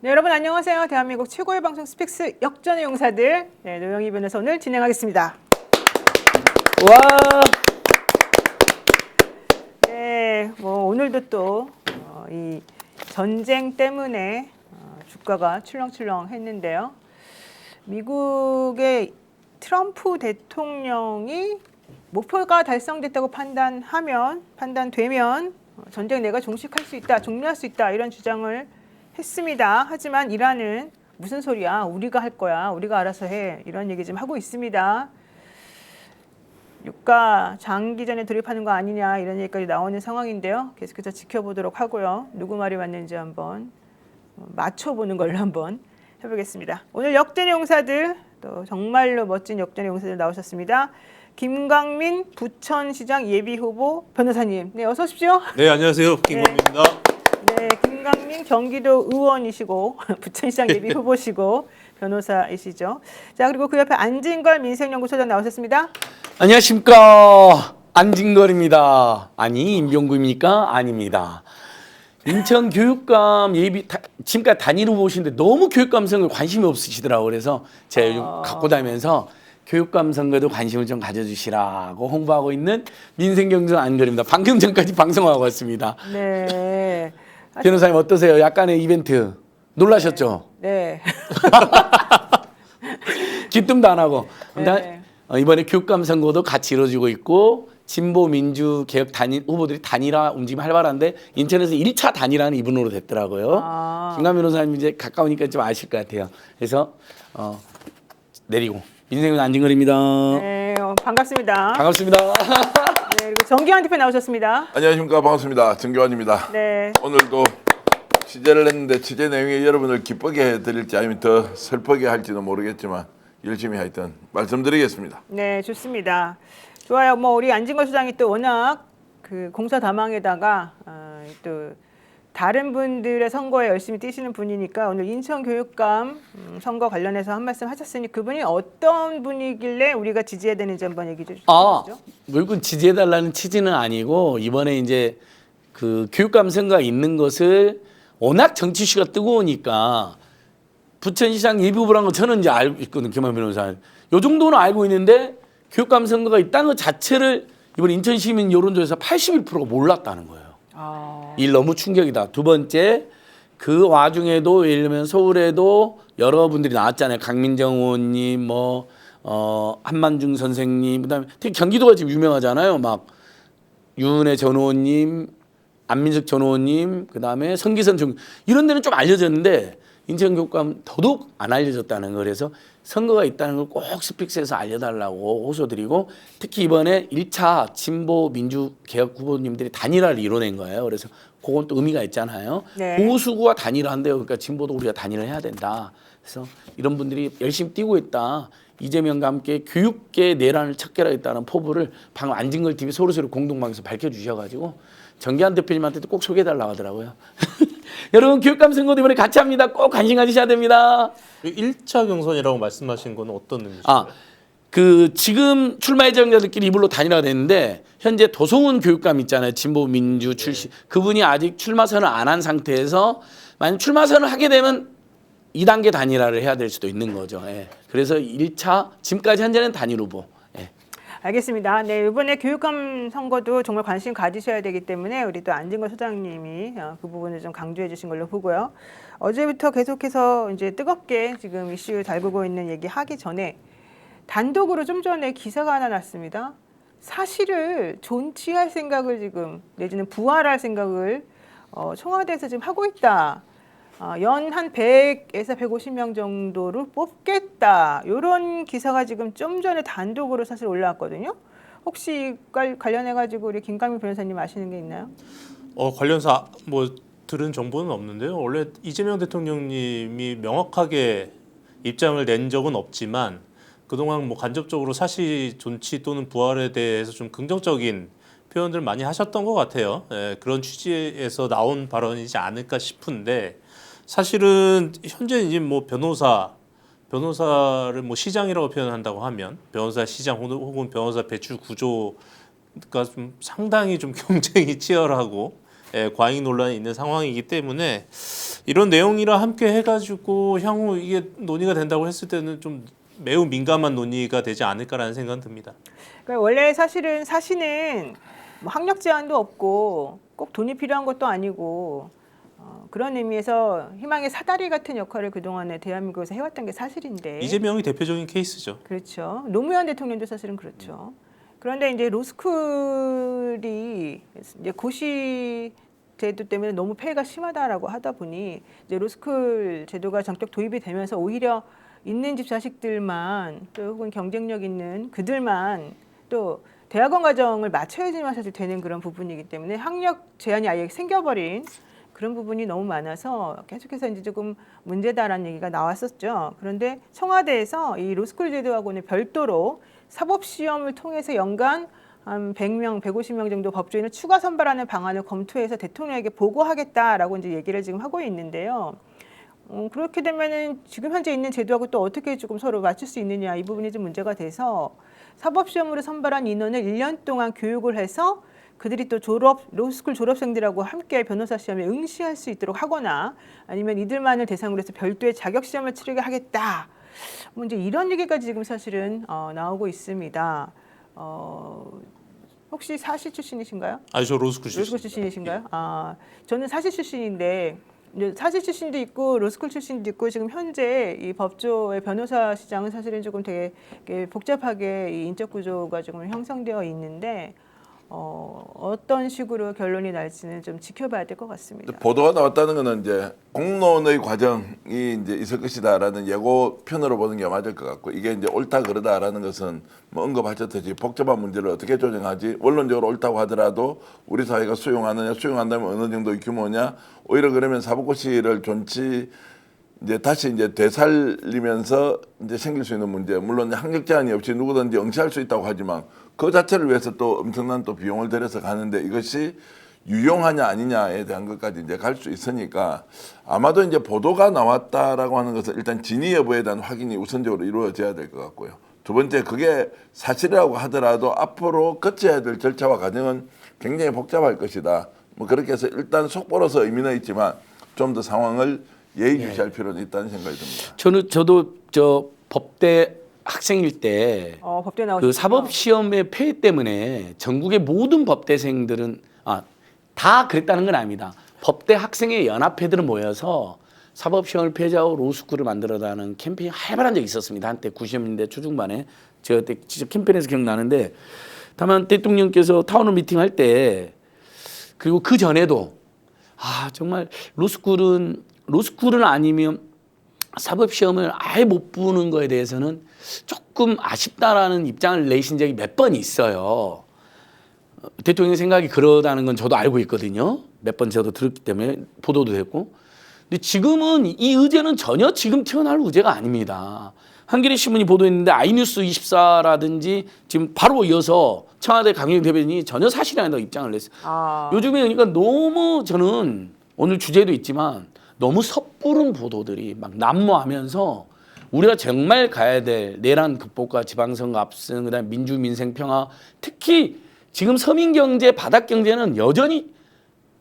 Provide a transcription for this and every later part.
네, 여러분 안녕하세요. 대한민국 최고의 방송 스픽스 역전의 용사들 노영희 변호사 오늘 진행하겠습니다. 와. 네, 뭐 오늘도 또 이 전쟁 때문에 주가가 출렁출렁 했는데요. 미국의 트럼프 대통령이 목표가 달성됐다고 판단되면 전쟁 내가 종식할 수 있다, 종료할 수 있다 이런 주장을 했습니다. 하지만 이란은 무슨 소리야? 우리가 할 거야. 우리가 알아서 해. 이런 얘기 좀 하고 있습니다. 유가 장기전에 돌입하는 거 아니냐 이런 얘기까지 나오는 상황인데요. 계속해서 지켜보도록 하고요. 누구 말이 맞는지 한번 맞춰보는 걸로 한번 해보겠습니다. 오늘 역전의 용사들 또 정말로 멋진 역전의 용사들 나오셨습니다. 김광민 부천시장 예비후보 변호사님, 네 어서 오십시오. 네, 안녕하세요. 김광민입니다. 네, 김광민 경기도 의원이시고 부천시장 예비후보시고 변호사이시죠. 자, 그리고 그 옆에 안진걸 민생연구소장 나오셨습니다. 안녕하십니까. 안진걸입니다. 아니 임병구입니까? 아닙니다. 인천 교육감 지금까지 단일 후보신데 너무 교육감 선거에 관심이 없으시더라고요. 그래서 제가 요즘 갖고 다니면서 교육감 선거에도 관심을 좀 가져주시라고 홍보하고 있는 민생경제 안진걸입니다. 방금 전까지 방송하고 왔습니다. 네. 변호사님 어떠세요? 약간의 이벤트 놀라셨죠? 네. 기쁨도 안 하고. 네. 이번에 교육감 선거도 같이 이루어지고 있고 진보 민주 개혁 단일 후보들이 단일화 움직임이 활발한데 인천에서 1차 단일화는 이분으로 됐더라고요. 김광민 변호사님 이제 가까우니까 좀 아실 것 같아요. 그래서 내리고 민생은 안진걸입니다. 네, 반갑습니다. 반갑습니다. 네, 그리고 정기환 대표 나오셨습니다. 안녕하십니까. 반갑습니다. 정교환입니다. 네. 오늘도 취재를 했는데 취재 내용이 여러분을 기쁘게 해드릴지 아니면 더 슬프게 할지도 모르겠지만 열심히 하여튼 말씀드리겠습니다. 네, 좋습니다. 좋아요. 뭐 우리 안진걸 소장이 또 워낙 그 공사다망에다가 또 다른 분들의 선거에 열심히 뛰시는 분이니까 오늘 인천 교육감 선거 관련해서 한 말씀 하셨으니 그분이 어떤 분이길래 우리가 지지해야 되는지 한번 얘기 좀 해주시죠. 물론 지지해달라는 취지는 아니고 이번에 이제 그 교육감 선거가 있는 것을 워낙 정치 이슈가 뜨거우니까 부천시장 예비후보라는 거 저는 이제 알고 있거든요. 김광민 변호사님. 요 정도는 알고 있는데 교육감 선거가 있다는 것 자체를 이번 인천시민 여론조사에서 81%가 몰랐다는 거예요. 이 너무 충격이다. 두 번째, 그 와중에도 예를 들면 서울에도 여러분들이 나왔잖아요. 강민정 의원님, 한만중 선생님, 그다음에 특히 경기도가 지금 유명하잖아요. 막 유은혜 전 의원님, 안민석 전 의원님, 그다음에 성기선 전 이런 데는 좀 알려졌는데 인천 교육감 더더욱 안 알려졌다는 거. 그래서 선거가 있다는 걸 꼭 스픽스에서 알려달라고 호소드리고 특히 이번에 1차 진보 민주 개혁 후보님들이 단일화를 이뤄낸 거예요. 그래서 그건 또 의미가 있잖아요. 네. 보수가 단일화한대요. 그러니까 진보도 우리가 단일화 해야 된다. 그래서 이런 분들이 열심히 뛰고 있다. 이재명과 함께 교육계 내란을 척결하겠다는 포부를 방금 안진걸 TV 서울서울 공동방에서 밝혀주셔가지고 정기환 대표님한테도 꼭 소개해달라고 하더라고요. 여러분 교육감 선거도 이번에 같이 합니다. 꼭 관심 가지셔야 됩니다. 1차 경선이라고 말씀하신 건 어떤 의미죠? 그 지금 출마 예정자들끼리 이불로 단일화가 됐는데 현재 도성훈 교육감 있잖아요. 진보 민주 출신. 그분이 아직 출마 선언을 안 한 상태에서 만약 출마 선언을 하게 되면 2단계 단일화를 해야 될 수도 있는 거죠. 예. 그래서 1차 지금까지 현재는 단일 후보. 예. 알겠습니다. 네, 이번에 교육감 선거도 정말 관심 가지셔야 되기 때문에 우리 또 안진걸 소장님이 그 부분을 좀 강조해 주신 걸로 보고요. 어제부터 계속해서 이제 뜨겁게 지금 이슈 달구고 있는 얘기 하기 전에 단독으로 좀 전에 기사가 하나 났습니다. 사실을 존치할 생각을 지금 내지는 부활할 생각을 청와대에서 지금 하고 있다. 연 한 100에서 150명 정도를 뽑겠다. 이런 기사가 지금 좀 전에 단독으로 사실 올라왔거든요. 혹시 관련해 가지고 우리 김광민 변호사님 아시는 게 있나요? 관련사 들은 정보는 없는데요. 원래 이재명 대통령님이 명확하게 입장을 낸 적은 없지만 그동안 간접적으로 사실 존치 또는 부활에 대해서 좀 긍정적인 표현들 많이 하셨던 것 같아요. 그런 취지에서 나온 발언이지 않을까 싶은데 사실은 현재 이제 변호사를 시장이라고 표현한다고 하면 변호사 시장 혹은 변호사 배출 구조가 좀 상당히 좀 경쟁이 치열하고 과잉 논란이 있는 상황이기 때문에 이런 내용이랑 함께 해가지고 향후 이게 논의가 된다고 했을 때는 좀 매우 민감한 논의가 되지 않을까라는 생각은 듭니다. 그러니까 원래 사실은 사시는 뭐 학력 제한도 없고 꼭 돈이 필요한 것도 아니고 그런 의미에서 희망의 사다리 같은 역할을 그동안에 대한민국에서 해왔던 게 사실인데 이재명이 대표적인 케이스죠. 그렇죠. 노무현 대통령도 사실은 그렇죠. 그런데 이제 로스쿨이 이제 고시 제도 때문에 너무 폐해가 심하다라고 하다 보니 이제 로스쿨 제도가 전격 도입이 되면서 오히려 있는 집 자식들만 또 혹은 경쟁력 있는 그들만 또 대학원 과정을 맞춰야지만 사실 되는 그런 부분이기 때문에 학력 제한이 아예 생겨버린 그런 부분이 너무 많아서 계속해서 이제 조금 문제다라는 얘기가 나왔었죠. 그런데 청와대에서 이 로스쿨 제도하고는 별도로 사법시험을 통해서 연간 한 100명, 150명 정도 법조인을 추가 선발하는 방안을 검토해서 대통령에게 보고하겠다라고 이제 얘기를 지금 하고 있는데요. 그렇게 되면은 지금 현재 있는 제도하고 또 어떻게 조금 서로 맞출 수 있느냐 이 부분이 좀 문제가 돼서 사법시험으로 선발한 인원을 1년 동안 교육을 해서 그들이 또 로스쿨 졸업생들하고 함께 변호사 시험에 응시할 수 있도록 하거나 아니면 이들만을 대상으로 해서 별도의 자격 시험을 치르게 하겠다. 뭐 이제 이런 얘기까지 지금 사실은 나오고 있습니다. 혹시 사시 출신이신가요? 아니 저 로스쿨 로스쿨 출신이신가요? 아, 저는 사시 출신인데 이제 사시 출신도 있고 로스쿨 출신도 있고 지금 현재 이 법조의 변호사 시장은 사실은 조금 되게 복잡하게 이 인적 구조가 조금 형성되어 있는데 어떤 식으로 결론이 날지는 좀 지켜봐야 될 것 같습니다. 보도가 나왔다는 것은 이제 공론의 과정이 이제 있을 것이다라는 예고편으로 보는 게 맞을 것 같고 이게 이제 옳다 그러다라는 것은 뭐 언급하셨듯이 복잡한 문제를 어떻게 조정하지 원론적으로 옳다고 하더라도 우리 사회가 수용하느냐 수용한다면 어느 정도의 규모냐 오히려 그러면 사법고시를 존치 이제 다시 이제 되살리면서 이제 생길 수 있는 문제 물론 학력 제한이 없이 누구든지 응시할 수 있다고 하지만 그 자체를 위해서 또 엄청난 또 비용을 들여서 가는데 이것이 유용하냐 아니냐에 대한 것까지 이제 갈 수 있으니까 아마도 이제 보도가 나왔다라고 하는 것은 일단 진위 여부에 대한 확인이 우선적으로 이루어져야 될 것 같고요. 두 번째 그게 사실이라고 하더라도 앞으로 거쳐야 될 절차와 과정은 굉장히 복잡할 것이다. 뭐 그렇게 해서 일단 속보로서 의미는 있지만 좀 더 상황을 예의주시할 필요는 있다는 생각이 듭니다. 저도 저 법대 학생일 때 법대 그 나오셨죠? 사법 시험의 폐해 때문에 전국의 모든 법대생들은 다 그랬다는 건 아닙니다. 법대 학생의 연합회들은 모여서 사법 시험을 폐지하고 로스쿨을 만들어다는 캠페인이 활발한 적이 있었습니다. 한때 90년대 초중반에 제가 그때 직접 캠페인에서 기억나는데 다만 대통령께서 타운홀 미팅할 때 그리고 그 전에도 정말 로스쿨은 아니면 사법 시험을 아예 못 보는 거에 대해서는 조금 아쉽다라는 입장을 내신 적이 몇 번 있어요. 대통령 생각이 그러다는 건 저도 알고 있거든요. 몇 번 저도 들었기 때문에 보도도 됐고. 근데 지금은 이 의제는 전혀 지금 튀어나올 의제가 아닙니다. 한겨레 신문이 보도했는데 아이뉴스 24라든지 지금 바로 이어서 청와대 강용희 대변인이 전혀 사실이 아니라고 입장을 냈어요. 요즘에 그러니까 너무 저는 오늘 주제도 있지만 너무 섣부른 보도들이 막 난무하면서 우리가 정말 가야 될 내란 극복과 지방선거 압승, 그다음에 민주 민생 평화, 특히 지금 서민 경제, 바닥 경제는 여전히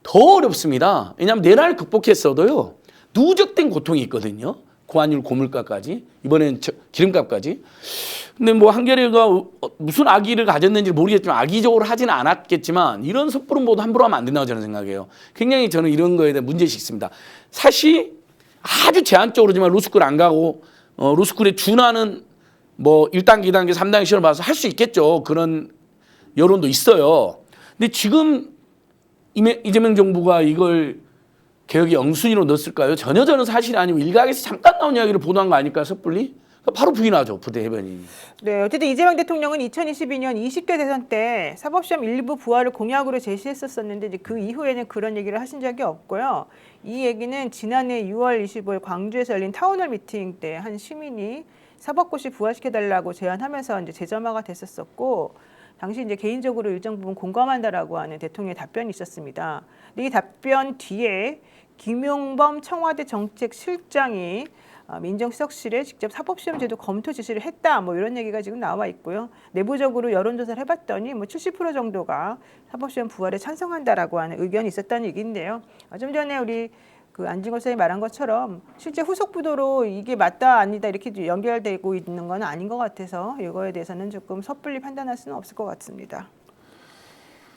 더 어렵습니다. 왜냐하면 내란을 극복했어도요 누적된 고통이 있거든요. 고환율, 고물가까지 이번엔 기름값까지. 근데 뭐 한겨레가 무슨 악의를 가졌는지 모르겠지만 악의적으로 하지는 않았겠지만 이런 섣부른 보도 함부로 하면 안 된다고 저는 생각해요. 굉장히 저는 이런 거에 대한 문제의식이 있습니다. 사실 아주 제한적으로지만 로스쿨 안 가고 로스쿨에 준하는 뭐 1단계, 2단계, 3단계 시험을 봐서 할 수 있겠죠. 그런 여론도 있어요. 근데 지금 이재명 정부가 이걸 개혁의 영순위로 넣었을까요? 전혀 저는 사실이 아니고 일각에서 잠깐 나온 이야기를 보도한 거 아닐까 섣불리? 바로 부인하죠. 부대 해변인이. 네, 어쨌든 이재명 대통령은 2022년 20대 대선 때 사법시험 일부 부활을 공약으로 제시했었는데 이제 그 이후에는 그런 얘기를 하신 적이 없고요. 이 얘기는 지난해 6월 25일 광주에서 열린 타운홀 미팅 때 한 시민이 사법고시 부활시켜달라고 제안하면서 이제 재점화가 됐었고 당시 이제 개인적으로 일정 부분 공감한다라고 하는 대통령의 답변이 있었습니다. 근데 이 답변 뒤에 김용범 청와대 정책실장이 민정수석실에 직접 사법시험 제도 검토 지시를 했다. 뭐 이런 얘기가 지금 나와 있고요. 내부적으로 여론조사를 해봤더니 뭐 70% 정도가 사법시험 부활에 찬성한다라고 하는 의견이 있었다는 얘기인데요. 좀 전에 우리 그 안진걸 선생님이 말한 것처럼 실제 후속 보도로 이게 맞다 아니다 이렇게 연결되고 있는 건 아닌 것 같아서 이거에 대해서는 조금 섣불리 판단할 수는 없을 것 같습니다.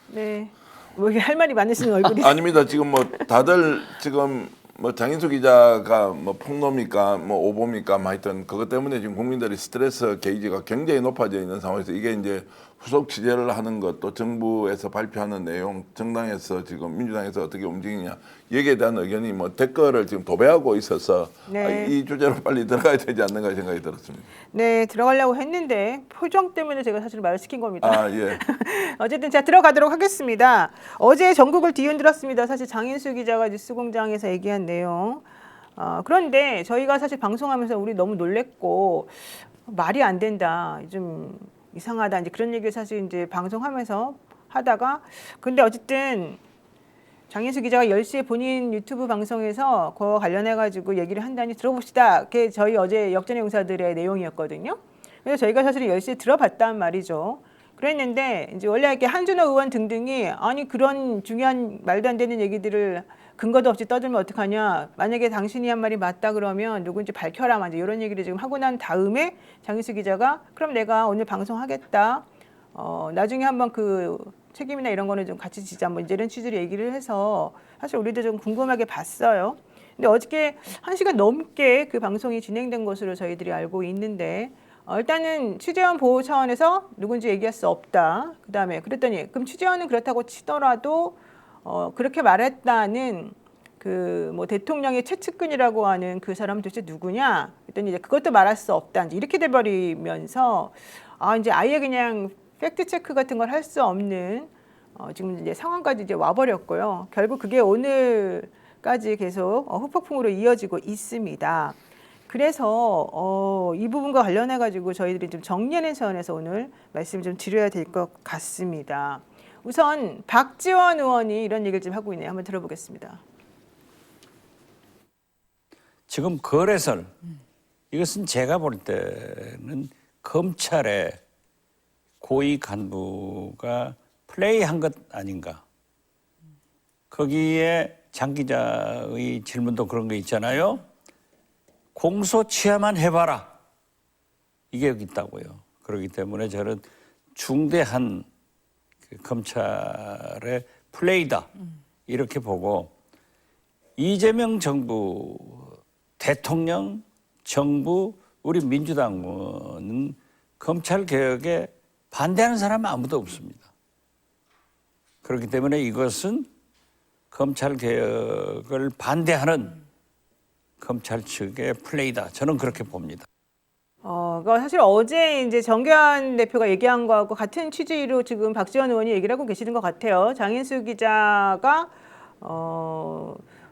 네, 뭐 이게 할 말이 많으신 얼굴이. 아닙니다. 지금 뭐 다들 지금 뭐 장인수 기자가 뭐 폭로입니까, 뭐 오보입니까, 뭐 하여튼 그것 때문에 지금 국민들이 스트레스 게이지가 굉장히 높아져 있는 상황에서 이게 이제 후속 취재를 하는 것, 또 정부에서 발표하는 내용, 정당에서 지금 민주당에서 어떻게 움직이냐 여기에 대한 의견이 뭐 댓글을 지금 도배하고 있어서 네. 이 주제로 빨리 들어가야 되지 않는가 생각이 들었습니다. 네, 들어가려고 했는데 표정 때문에 제가 사실 말을 시킨 겁니다. 아 예. 어쨌든 제가 들어가도록 하겠습니다. 어제 전국을 뒤흔들었습니다. 사실 장인수 기자가 뉴스공장에서 얘기한 내용. 그런데 저희가 사실 방송하면서 우리 너무 놀랬고 말이 안 된다. 좀 이상하다. 이제 그런 얘기를 사실 이제 방송하면서 하다가 근데 어쨌든 장인수 기자가 10시에 본인 유튜브 방송에서 그거 관련해 가지고 얘기를 한다니 들어봅시다. 그게 저희 어제 역전의 용사들의 내용이었거든요. 그래서 저희가 사실 10시에 들어봤단 말이죠. 그랬는데 이제 원래 이렇게 한준호 의원 등등이 아니 그런 중요한 말도 안 되는 얘기들을 근거도 없이 떠들면 어떡하냐. 만약에 당신이 한 말이 맞다 그러면 누군지 밝혀라. 이제 이런 얘기를 지금 하고 난 다음에 장인수 기자가 그럼 내가 오늘 방송하겠다. 나중에 한번 그 책임이나 이런 거는 좀 같이 지자. 뭐 이제 이런 취지로 얘기를 해서 사실 우리도 좀 궁금하게 봤어요. 근데 어저께 1시간 넘게 그 방송이 진행된 것으로 저희들이 알고 있는데 일단은 취재원 보호 차원에서 누군지 얘기할 수 없다. 그다음에 그랬더니 그럼 취재원은 그렇다고 치더라도 그렇게 말했다는 그 뭐 대통령의 최측근이라고 하는 그 사람 도대체 누구냐? 그랬더니 이제 그것도 말할 수 없다. 이제 이렇게 돼버리면서 이제 아예 그냥 팩트 체크 같은 걸 할 수 없는 지금 이제 상황까지 이제 와버렸고요. 결국 그게 오늘까지 계속 후폭풍으로 이어지고 있습니다. 그래서 이 부분과 관련해 가지고 저희들이 좀 정리하는 차원에서 오늘 말씀을 좀 드려야 될 것 같습니다. 우선 박지원 의원이 이런 얘기를 좀 하고 있네요. 한번 들어보겠습니다. 지금 거래설 이것은 제가 볼 때는 검찰의 고위 간부가 플레이한 것 아닌가. 거기에 장 기자의 질문도 그런 거 있잖아요. 공소 취하만 해봐라. 이게 여기 있다고요. 그렇기 때문에 저는 중대한 그 검찰의 플레이다. 이렇게 보고 이재명 정부, 대통령, 정부, 우리 민주당은 검찰 개혁에 반대하는 사람은 아무도 없습니다. 그렇기 때문에 이것은 검찰 개혁을 반대하는 검찰 측의 플레이다. 저는 그렇게 봅니다. 그러니까 사실 어제 이제 정교안 대표가 얘기한 거하고 같은 취지로 지금 박지원 의원이 얘기를 하고 계시는 것 같아요. 장인수 기자가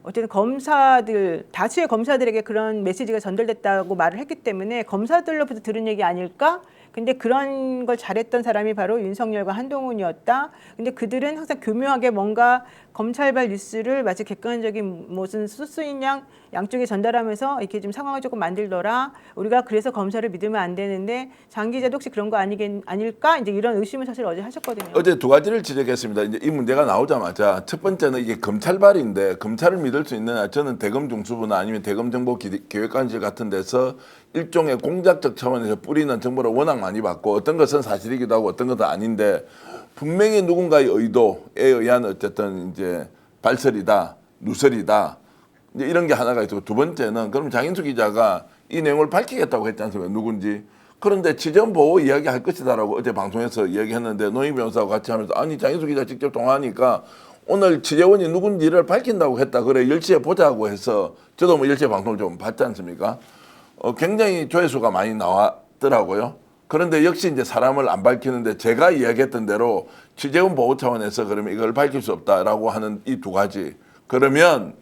어쨌든 검사들, 다수의 검사들에게 그런 메시지가 전달됐다고 말을 했기 때문에 검사들로부터 들은 얘기 아닐까? 근데 그런 걸 잘했던 사람이 바로 윤석열과 한동훈이었다. 근데 그들은 항상 교묘하게 뭔가 검찰발 뉴스를 마치 객관적인 무슨 소스인 양쪽에 전달하면서 이렇게 좀 상황을 조금 만들더라. 우리가 그래서 검사를 믿으면 안 되는데 장 기자도 혹시 그런 거 아닐까? 이제 이런 의심을 사실 어제 하셨거든요. 어제 두 가지를 지적했습니다. 이제 이 문제가 나오자마자 첫 번째는 이게 검찰발인데 검찰을 믿을 수 있느냐? 저는 대검 중수부나 아니면 대검 정보 기획관실 같은 데서 일종의 공작적 차원에서 뿌리는 정보를 워낙 많이 받고 어떤 것은 사실이기도 하고 어떤 것은 아닌데 분명히 누군가의 의도에 의한 어쨌든 이제 발설이다, 누설이다. 이제 이런 게 하나가 있고 두 번째는 그럼 장인수 기자가 이 내용을 밝히겠다고 했지 않습니까? 누군지. 그런데 취재원 보호 이야기할 것이다라고 어제 방송에서 이야기했는데 노희 변호사와 같이 하면서 아니 장인수 기자 직접 통화하니까 오늘 취재원이 누군지를 밝힌다고 했다. 그래 10시에 보자고 해서 저도 뭐 10시에 방송을 좀 봤지 않습니까? 굉장히 조회수가 많이 나왔더라고요. 그런데 역시 이제 사람을 안 밝히는데 제가 이야기했던 대로 취재원 보호 차원에서 그러면 이걸 밝힐 수 없다라고 하는 이 두 가지. 그러면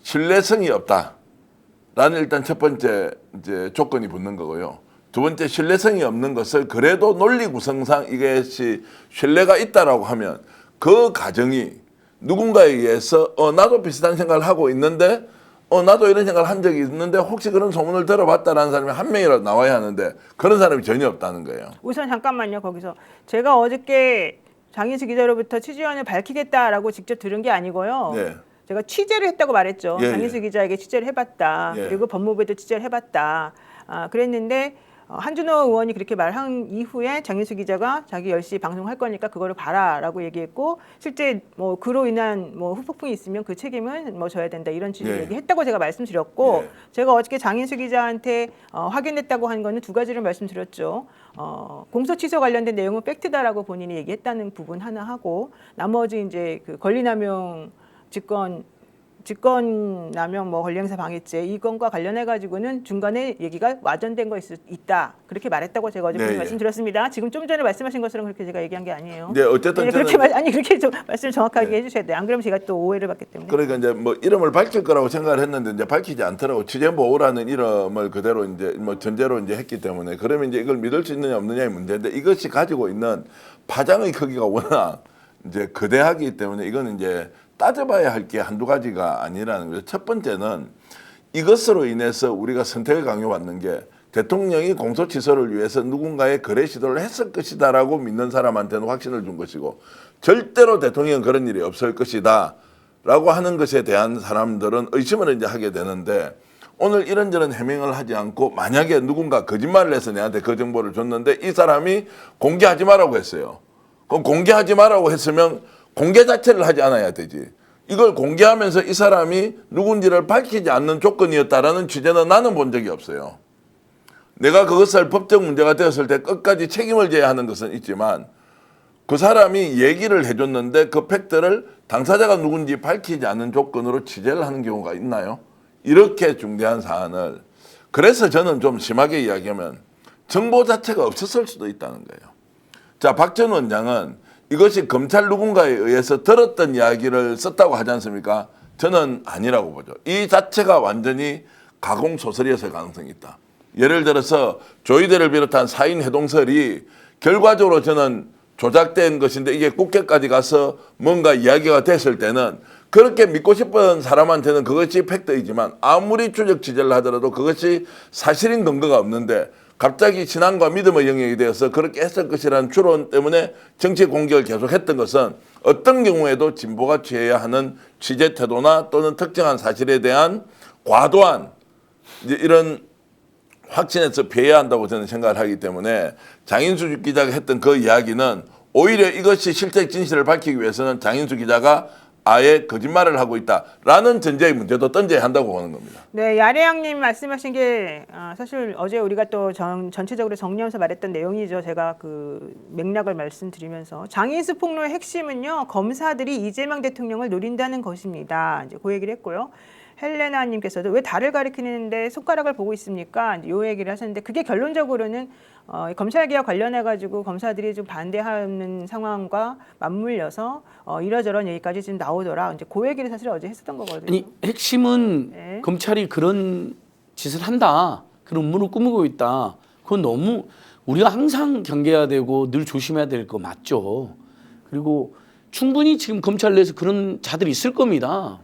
신뢰성이 없다라는 일단 첫 번째 이제 조건이 붙는 거고요. 두 번째 신뢰성이 없는 것을 그래도 논리 구성상 이것이 신뢰가 있다라고 하면 그 가정이 누군가에 의해서 나도 비슷한 생각을 하고 있는데 나도 이런 생각을 한 적이 있는데 혹시 그런 소문을 들어봤다라는 사람이 한 명이라도 나와야 하는데 그런 사람이 전혀 없다는 거예요. 우선 잠깐만요. 거기서 제가 어저께 장인수 기자로부터 취재원을 밝히겠다라고 직접 들은 게 아니고요. 네. 제가 취재를 했다고 말했죠. 예, 장인수 기자에게 취재를 해봤다. 예. 그리고 법무부에도 취재를 해봤다. 그랬는데 한준호 의원이 그렇게 말한 이후에 장인수 기자가 자기 10시 방송할 거니까 그거를 봐라라고 얘기했고 실제 뭐 그로 인한 뭐 후폭풍이 있으면 그 책임은 뭐 져야 된다 이런 취지로 예. 얘기했다고 제가 말씀드렸고 예. 제가 어저께 장인수 기자한테 확인했다고 한 거는 두 가지를 말씀드렸죠. 공소 취소 관련된 내용은 팩트다라고 본인이 얘기했다는 부분 하나 하고 나머지 이제 그 권리남용 직권남용 뭐 권리행사 방해죄 이 건과 관련해 가지고는 중간에 얘기가 와전된 거 있다 그렇게 말했다고 제가 어제 네, 말씀드렸습니다. 지금 좀 전에 말씀하신 것처럼 그렇게 제가 얘기한 게 아니에요. 네, 어쨌든 그렇게 저는 그렇게 좀 말씀 정확하게 해주셔야 돼요. 안 그러면 제가 또 오해를 받기 때문에. 그러니까 이제 뭐 이름을 밝힐 거라고 생각을 했는데 이제 밝히지 않더라고. 취재보호라는 이름을 그대로 이제 뭐 전제로 이제 했기 때문에 그러면 이제 이걸 믿을 수 있느냐 없느냐의 문제인데 이것이 가지고 있는 파장의 크기가 워낙 이제 거대하기 때문에 이거는 이제 따져봐야 할 게 한두 가지가 아니라는 거죠. 첫 번째는 이것으로 인해서 우리가 선택을 강요받는 게 대통령이 공소 취소를 위해서 누군가의 거래 시도를 했을 것이다라고 믿는 사람한테는 확신을 준 것이고 절대로 대통령은 그런 일이 없을 것이다라고 하는 것에 대한 사람들은 의심을 이제 하게 되는데 오늘 이런저런 해명을 하지 않고 만약에 누군가 거짓말을 해서 내한테 그 정보를 줬는데 이 사람이 공개하지 말라고 했어요. 그럼 공개하지 말라고 했으면 공개 자체를 하지 않아야 되지. 이걸 공개하면서 이 사람이 누군지를 밝히지 않는 조건이었다라는 취재는 나는 본 적이 없어요. 내가 그것을 법적 문제가 되었을 때 끝까지 책임을 져야 하는 것은 있지만 그 사람이 얘기를 해줬는데 그 팩트를 당사자가 누군지 밝히지 않는 조건으로 취재를 하는 경우가 있나요? 이렇게 중대한 사안을. 그래서 저는 좀 심하게 이야기하면 정보 자체가 없었을 수도 있다는 거예요. 자, 박 전 원장은 이것이 검찰 누군가에 의해서 들었던 이야기를 썼다고 하지 않습니까? 저는 아니라고 보죠. 이 자체가 완전히 가공소설이었을 가능성이 있다. 예를 들어서 조이대를 비롯한 사인 해동설이 결과적으로 저는 조작된 것인데 이게 국회까지 가서 뭔가 이야기가 됐을 때는 그렇게 믿고 싶은 사람한테는 그것이 팩트이지만 아무리 추적 취재를 하더라도 그것이 사실인 근거가 없는데 갑자기 신앙과 믿음의 영역이 되어서 그렇게 했을 것이라는 추론 때문에 정치 공격을 계속했던 것은 어떤 경우에도 진보가 취해야 하는 취재 태도나 또는 특정한 사실에 대한 과도한 이제 이런 확신에서 피해야 한다고 저는 생각을 하기 때문에 장인수 기자가 했던 그 이야기는 오히려 이것이 실제 진실을 밝히기 위해서는 장인수 기자가 아예 거짓말을 하고 있다라는 전제의 문제도 던져야 한다고 보는 겁니다. 네, 야래양님 말씀하신 게 사실 어제 우리가 또 전체적으로 정리하면서 말했던 내용이죠. 제가 그 맥락을 말씀드리면서 장인수 폭로의 핵심은요, 검사들이 이재명 대통령을 노린다는 것입니다. 이제 그 얘기를 했고요. 헬레나님께서도 왜 달을 가리키는데 손가락을 보고 있습니까? 이 얘기를 하셨는데 그게 결론적으로는 검찰개혁 관련해 가지고 검사들이 좀 반대하는 상황과 맞물려서 이러저런 얘기까지 지금 나오더라. 이제 그 얘기를 사실 어제 했었던 거거든요. 아니 핵심은 네. 검찰이 그런 짓을 한다. 그런 음모를 꾸미고 있다. 그건 너무 우리가 항상 경계해야 되고 늘 조심해야 될 거 맞죠. 그리고 충분히 지금 검찰 내에서 그런 자들이 있을 겁니다.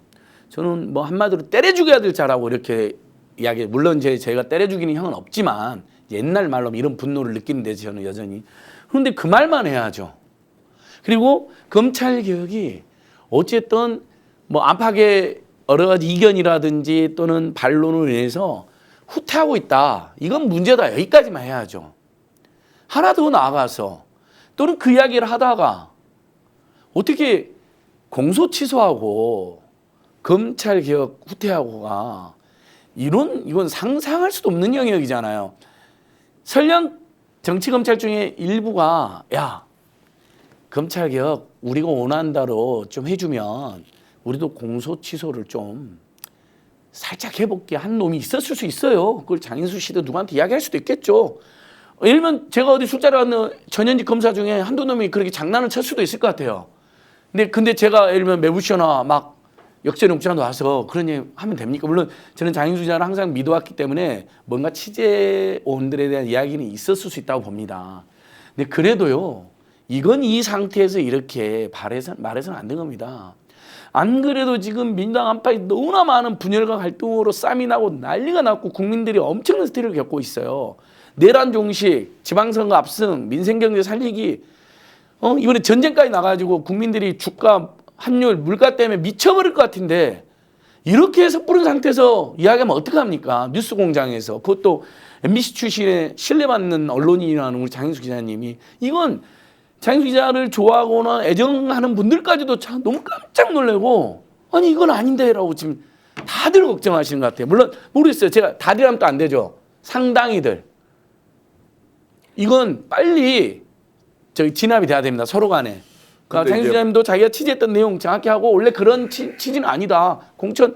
저는 뭐 한마디로 때려 죽여야 될 자라고 이렇게 이야기. 물론 제가 때려 죽이는 형은 없지만 옛날 말로 이런 분노를 느끼는데 저는 여전히. 그런데 그 말만 해야죠. 그리고 검찰 개혁이 어쨌든 뭐 안팎의 여러 가지 이견이라든지 또는 반론으로 인해서 후퇴하고 있다. 이건 문제다. 여기까지만 해야죠. 하나 더 나아가서 또는 그 이야기를 하다가 어떻게 공소 취소하고 검찰 개혁 후퇴하고가 이건 상상할 수도 없는 영역이잖아요. 설령 정치검찰 중에 일부가 야 검찰 개혁 우리가 원한다로 좀 해주면 우리도 공소 취소를 좀 살짝 해볼게 한 놈이 있었을 수 있어요. 그걸 장인수 씨도 누구한테 이야기할 수도 있겠죠. 예를 들면 제가 어디 술자리 갔는 전현직 검사 중에 한두 놈이 그렇게 장난을 칠 수도 있을 것 같아요. 근데 제가 예를 들면 매부쇼나 막 역전의 옥자도 와서 그런 얘기 하면 됩니까? 물론 저는 장인수 기자를 항상 믿어왔기 때문에 뭔가 취재원들에 대한 이야기는 있었을 수 있다고 봅니다. 근데 그래도요, 이건 이 상태에서 이렇게 말해서는 안 된 겁니다. 안 그래도 지금 민당 안팎이 너무나 많은 분열과 갈등으로 쌈이 나고 난리가 났고 국민들이 엄청난 스트레스를 겪고 있어요. 내란 종식, 지방선거 압승, 민생경제 살리기, 이번에 전쟁까지 나가지고 국민들이 주가, 환율, 물가 때문에 미쳐버릴 것 같은데 이렇게 섣부른 상태에서 이야기하면 어떡합니까? 뉴스공장에서 그것도 MBC 출신의 신뢰받는 언론인이라는 우리 장인수 기자님이 이건 장인수 기자를 좋아하거나 애정하는 분들까지도 참 너무 깜짝 놀래고 아니 이건 아닌데라고 지금 다들 걱정하시는 것 같아요. 물론 모르겠어요. 제가 다들하면 또 안 되죠. 상당히들. 이건 빨리 저희 진압이 돼야 됩니다. 서로 간에. 그러니까 장인수 기자님도 자기가 취재했던 내용 정확히 하고 원래 그런 취지는 아니다. 검찰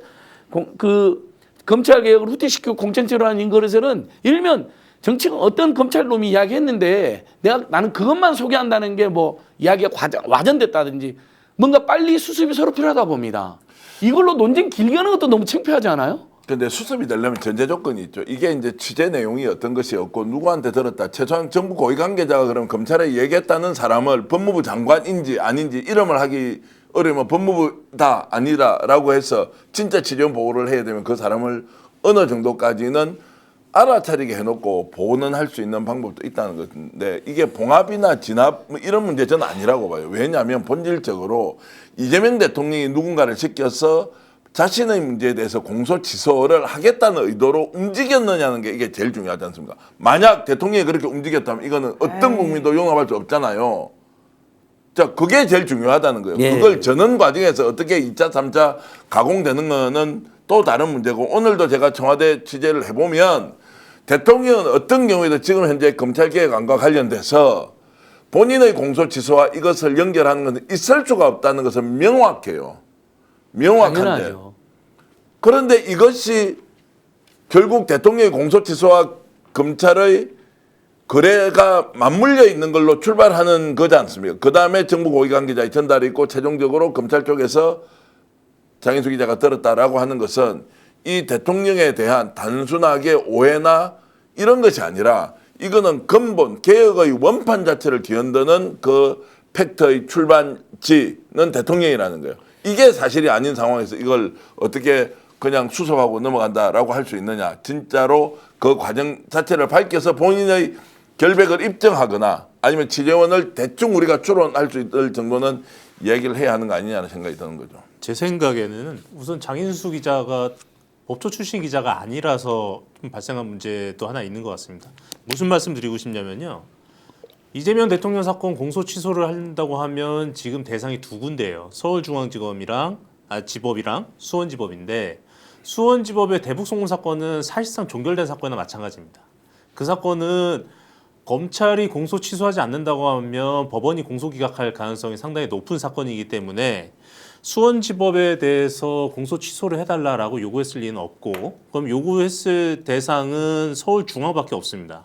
개혁을 후퇴시키고 공천체로 하는 인거래설은 일면 정치가 어떤 검찰놈이 이야기했는데 나는 그것만 소개한다는 게 뭐 이야기가 와전됐다든지 뭔가 빨리 수습이 서로 필요하다 봅니다. 이걸로 논쟁 길게 하는 것도 너무 창피하지 않아요? 근데 수습이 되려면 전제 조건이 있죠. 이게 이제 취재 내용이 어떤 것이었고 누구한테 들었다. 최소한 정부 고위 관계자가 그럼 검찰에 얘기했다는 사람을 법무부 장관인지 아닌지 이름을 하기 어려우면 법무부다 아니다라고 해서 진짜 취재 보고를 해야 되면 그 사람을 어느 정도까지는 알아차리게 해놓고 보호는 할 수 있는 방법도 있다는 건데 이게 봉합이나 진압 뭐 이런 문제 저는 아니라고 봐요. 왜냐하면 본질적으로 이재명 대통령이 누군가를 시켜서 자신의 문제에 대해서 공소 취소를 하겠다는 의도로 움직였느냐는 게 이게 제일 중요하지 않습니까? 만약 대통령이 그렇게 움직였다면 이거는 어떤 국민도 용납할 수 없잖아요. 자, 그게 제일 중요하다는 거예요. 예. 그걸 전원 과정에서 어떻게 2차, 3차 가공되는 거는 또 다른 문제고 오늘도 제가 청와대 취재를 해보면 대통령은 어떤 경우에도 지금 현재 검찰개혁안과 관련돼서 본인의 공소 취소와 이것을 연결하는 것은 있을 수가 없다는 것은 명확해요. 명확한데 당연하죠. 그런데 이것이 결국 대통령의 공소 취소와 검찰의 거래가 맞물려 있는 걸로 출발하는 거지 않습니까? 그 다음에 정부 고위 관계자의 전달이 있고 최종적으로 검찰 쪽에서 장인수 기자가 들었다라고 하는 것은 이 대통령에 대한 단순하게 오해나 이런 것이 아니라 이거는 근본 개혁의 원판 자체를 뒤흔드는 그 팩트의 출발지는 대통령이라는 거예요. 이게 사실이 아닌 상황에서 이걸 어떻게 그냥 수습하고 넘어간다라고 할 수 있느냐. 진짜로 그 과정 자체를 밝혀서 본인의 결백을 입증하거나 아니면 취재원을 대충 우리가 추론할 수 있을 정도는 얘기를 해야 하는 거 아니냐는 생각이 드는 거죠. 제 생각에는 우선 장인수 기자가 법조 출신 기자가 아니라서 좀 발생한 문제도 하나 있는 것 같습니다. 무슨 말씀 드리고 싶냐면요. 이재명 대통령 사건 공소 취소를 한다고 하면 지금 대상이 두 군데예요. 서울중앙지검이랑 지법이랑 수원지법인데 수원지법의 대북송금 사건은 사실상 종결된 사건이나 마찬가지입니다. 그 사건은 검찰이 공소 취소하지 않는다고 하면 법원이 공소 기각할 가능성이 상당히 높은 사건이기 때문에 수원지법에 대해서 공소 취소를 해달라라고 요구했을 리는 없고 그럼 요구했을 대상은 서울중앙밖에 없습니다.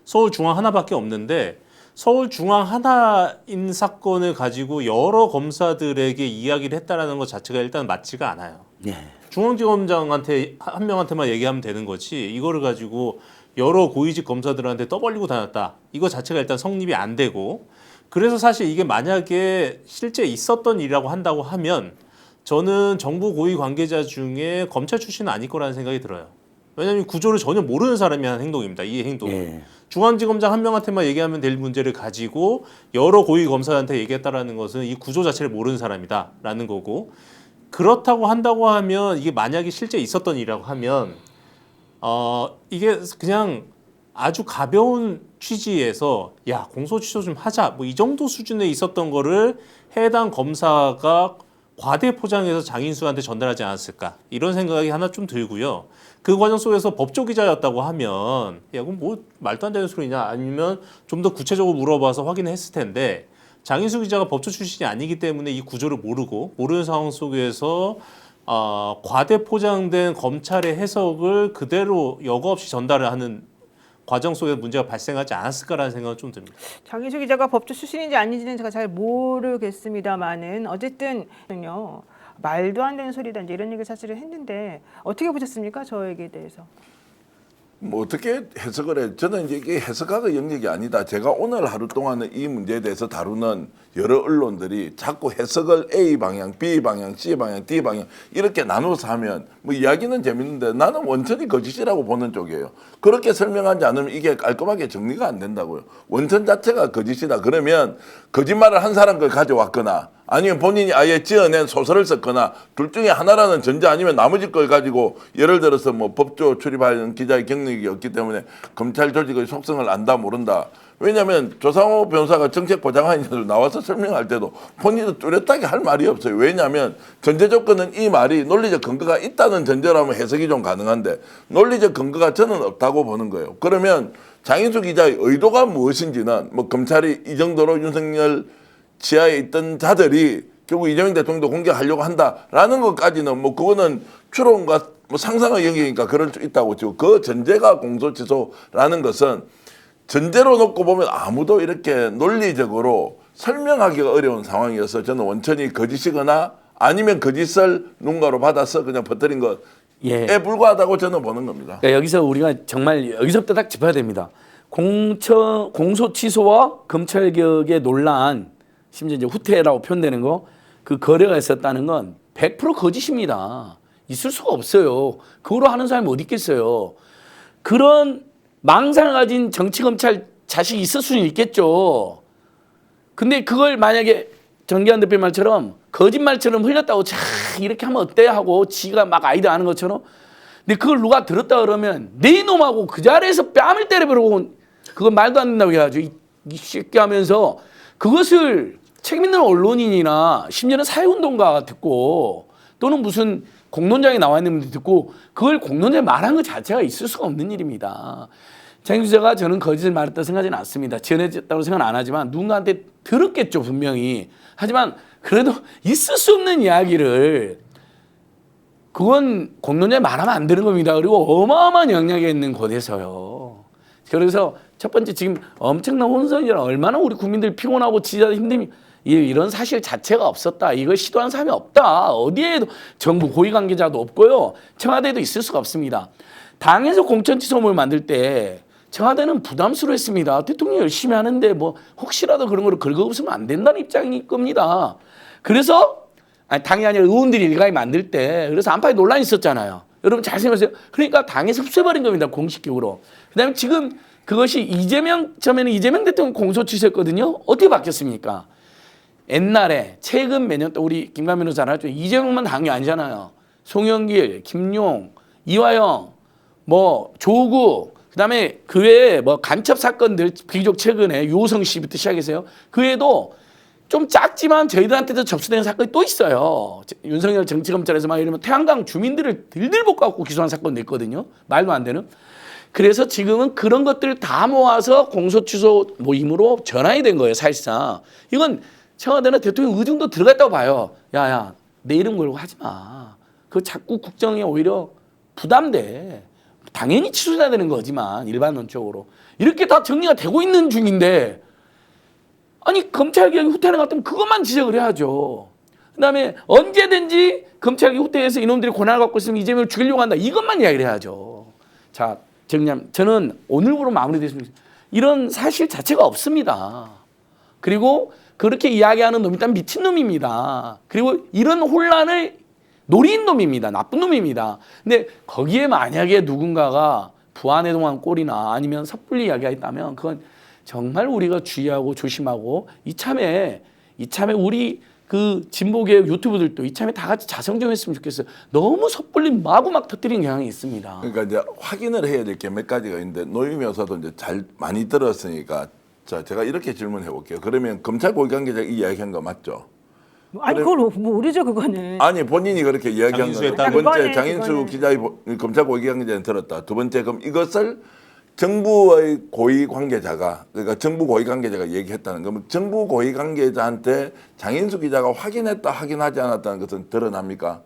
서울중앙 하나밖에 없는데 서울중앙 하나인 사건을 가지고 여러 검사들에게 이야기를 했다라는 것 자체가 일단 맞지가 않아요. 예. 중앙지검장한테 한 명한테만 얘기하면 되는 거지 이거를 가지고 여러 고위직 검사들한테 떠벌리고 다녔다. 이거 자체가 일단 성립이 안 되고 그래서 사실 이게 만약에 실제 있었던 일이라고 한다고 하면 저는 정부 고위 관계자 중에 검찰 출신은 아닐 거라는 생각이 들어요. 왜냐하면 구조를 전혀 모르는 사람이 하는 행동입니다. 이 행동은. 예. 중앙지검장 한 명한테만 얘기하면 될 문제를 가지고 여러 고위 검사한테 얘기했다라는 것은 이 구조 자체를 모르는 사람이다라는 거고 그렇다고 한다고 하면 이게 만약에 실제 있었던 일이라고 하면 이게 그냥 아주 가벼운 취지에서 야 공소 취소 좀 하자 뭐 이 정도 수준에 있었던 거를 해당 검사가 과대 포장해서 장인수한테 전달하지 않았을까 이런 생각이 하나 좀 들고요. 그 과정 속에서 법조 기자였다고 하면 야 그럼 뭐 말도 안 되는 소리냐 아니면 좀 더 구체적으로 물어봐서 확인했을 텐데 장인수 기자가 법조 출신이 아니기 때문에 이 구조를 모르는 상황 속에서 과대 포장된 검찰의 해석을 그대로 여과 없이 전달을 하는 과정 속에 문제가 발생하지 않았을까라는 생각은 좀 듭니다. 장인수 기자가 법조 출신인지 아닌지는 제가 잘 모르겠습니다만은 어쨌든요 말도 안 되는 소리다 이제 이런 얘기를 사실은 했는데 어떻게 보셨습니까? 저 얘기에 대해서. 뭐 어떻게 해석을 해? 저는 이제 이게 해석하고 영역이 아니다. 제가 오늘 하루 동안은 이 문제에 대해서 다루는 여러 언론들이 자꾸 해석을 A 방향, B 방향, C 방향, D 방향 이렇게 나눠서 하면 뭐 이야기는 재밌는데 나는 원천이 거짓이라고 보는 쪽이에요. 그렇게 설명하지 않으면 이게 깔끔하게 정리가 안 된다고요. 원천 자체가 거짓이다. 그러면 거짓말을 한 사람 걸 가져왔거나 아니면 본인이 아예 지어낸 소설을 썼거나 둘 중에 하나라는 전제 아니면 나머지 걸 가지고 예를 들어서 뭐 법조 출입하는 기자의 경력이 없기 때문에 검찰 조직의 속성을 안다 모른다. 왜냐하면 조상호 변호사가 정책 보장관인데도 나와서 설명할 때도 본인도 뚜렷하게 할 말이 없어요. 왜냐하면 전제 조건은 이 말이 논리적 근거가 있다는 전제라면 해석이 좀 가능한데 논리적 근거가 저는 없다고 보는 거예요. 그러면 장인수 기자의 의도가 무엇인지는 뭐 검찰이 이 정도로 윤석열 지하에 있던 자들이 결국 이재명 대통령도 공격하려고 한다라는 것까지는 뭐 그거는 추론과 뭐 상상의 영역이니까 그럴 수 있다고 치고 그 전제가 공소취소라는 것은 전제로 놓고 보면 아무도 이렇게 논리적으로 설명하기가 어려운 상황이어서 저는 원천이 거짓이거나 아니면 거짓을 누군가로 받아서 그냥 퍼뜨린 것에 불과하다고 저는 보는 겁니다. 그러니까 여기서 우리가 정말 여기서부터 딱 짚어야 됩니다. 공소 취소와 검찰 개혁의 논란, 심지어 이제 후퇴라고 표현되는 거, 그 거래가 있었다는 건 100% 거짓입니다. 있을 수가 없어요. 그거로 하는 사람이 어디 있겠어요. 그런 망상을 가진 정치 검찰 자식이 있을 수는 있겠죠. 근데 그걸 만약에 정기환 대표 말처럼 거짓말처럼 흘렸다고 자 이렇게 하면 어때 하고 지가 막 아이디어 하는 것처럼 근데 그걸 누가 들었다 그러면 네 놈하고 그 자리에서 뺨을 때려버리고 그건 말도 안 된다고 해야죠. 이 새끼 하면서 그것을 책임 있는 언론인이나 심지어는 사회운동가가 듣고 또는 무슨 공론장에 나와 있는 분들이 듣고 그걸 공론장에 말한 것 자체가 있을 수가 없는 일입니다. 장인 기자가 저는 거짓을 말했다고 생각하지는 않습니다. 지어냈다고 생각은 안 하지만 누군가한테 들었겠죠 분명히. 하지만 그래도 있을 수 없는 이야기를 그건 공론장에 말하면 안 되는 겁니다. 그리고 어마어마한 영향이 있는 곳에서요. 그래서 첫 번째 지금 엄청난 혼선이라 얼마나 우리 국민들 피곤하고 지지자들 힘듦이 이런 사실 자체가 없었다. 이걸 시도한 사람이 없다. 어디에도 정부 고위 관계자도 없고요. 청와대에도 있을 수가 없습니다. 당에서 공천취소를 만들 때 청와대는 부담스러웠습니다. 대통령이 열심히 하는데 뭐 혹시라도 그런 거를 긁어없으면 안 된다는 입장일 겁니다. 그래서 당이 아니라 의원들이 일가에 만들 때 그래서 안팎에 논란이 있었잖아요. 여러분 잘 생각하세요. 그러니까 당에서 흡수해버린 겁니다. 공식적으로. 그다음에 지금 그것이 처음에는 이재명 대통령 공소 취소했거든요. 어떻게 바뀌었습니까? 옛날에 최근 몇 년 또 우리 김관민 변호사 잘 알죠. 이재명만 당이 아니잖아요. 송영길, 김용, 이화영, 뭐 조국, 그다음에 그 외에 뭐 간첩 사건들 비교적 최근에 유호성 씨부터 시작해서요. 그 외에도 좀 작지만 저희들한테도 접수된 사건이 또 있어요. 윤석열 정치검찰에서 막 이러면 태양강 주민들을 들들 볶아갖고 기소한 사건도 있거든요. 말도 안 되는. 그래서 지금은 그런 것들을 다 모아서 공소취소 모임으로 전환이 된 거예요. 사실상. 이건 청와대는 대통령 의중도 들어갔다고 봐요. 야야 내 이름 걸고 하지 마. 그거 자꾸 국정에 오히려 부담돼. 당연히 취소해야 되는 거지만 일반론적으로. 이렇게 다 정리가 되고 있는 중인데 아니 검찰개혁이 후퇴하는 것 같으면 그것만 지적을 해야죠. 그다음에 언제든지 검찰개혁 후퇴해서 이놈들이 권한을 갖고 있으면 이재명을 죽이려고 한다. 이것만 이야기를 해야죠. 자 정리하면 저는 오늘부로 마무리됐으면 좋겠습니다. 이런 사실 자체가 없습니다. 그리고 그렇게 이야기하는 놈이 일단 미친놈입니다. 그리고 이런 혼란을 노린 놈입니다. 나쁜 놈입니다. 근데 거기에 만약에 누군가가 부안해동한 꼴이나 아니면 섣불리 이야기가 있다면 그건 정말 우리가 주의하고 조심하고 이참에 우리 그 진보개혁 유튜브들도 이참에 다 같이 자성 좀 했으면 좋겠어요. 너무 섣불리 마구 막 터뜨리는 경향이 있습니다. 그러니까 이제 확인을 해야 될 게 몇 가지가 있는데 노유미 여사도 이제 잘 많이 들었으니까 자 제가 이렇게 질문해 볼게요. 그러면 검찰 고위관계자 이야기한 거 맞죠? 아니 그걸 모르죠 그거는. 아니 본인이 그렇게 이야기한 장인수에 거는 두 번째 그거는- 장인수 그거는. 기자의 검찰 고위관계자는 들었다. 두 번째 그럼 이것을 정부의 고위관계자가 그러니까 정부 고위관계자가 얘기했다는 거면 정부 고위관계자한테 장인수 기자가 확인했다 확인하지 않았다는 것은 드러납니까?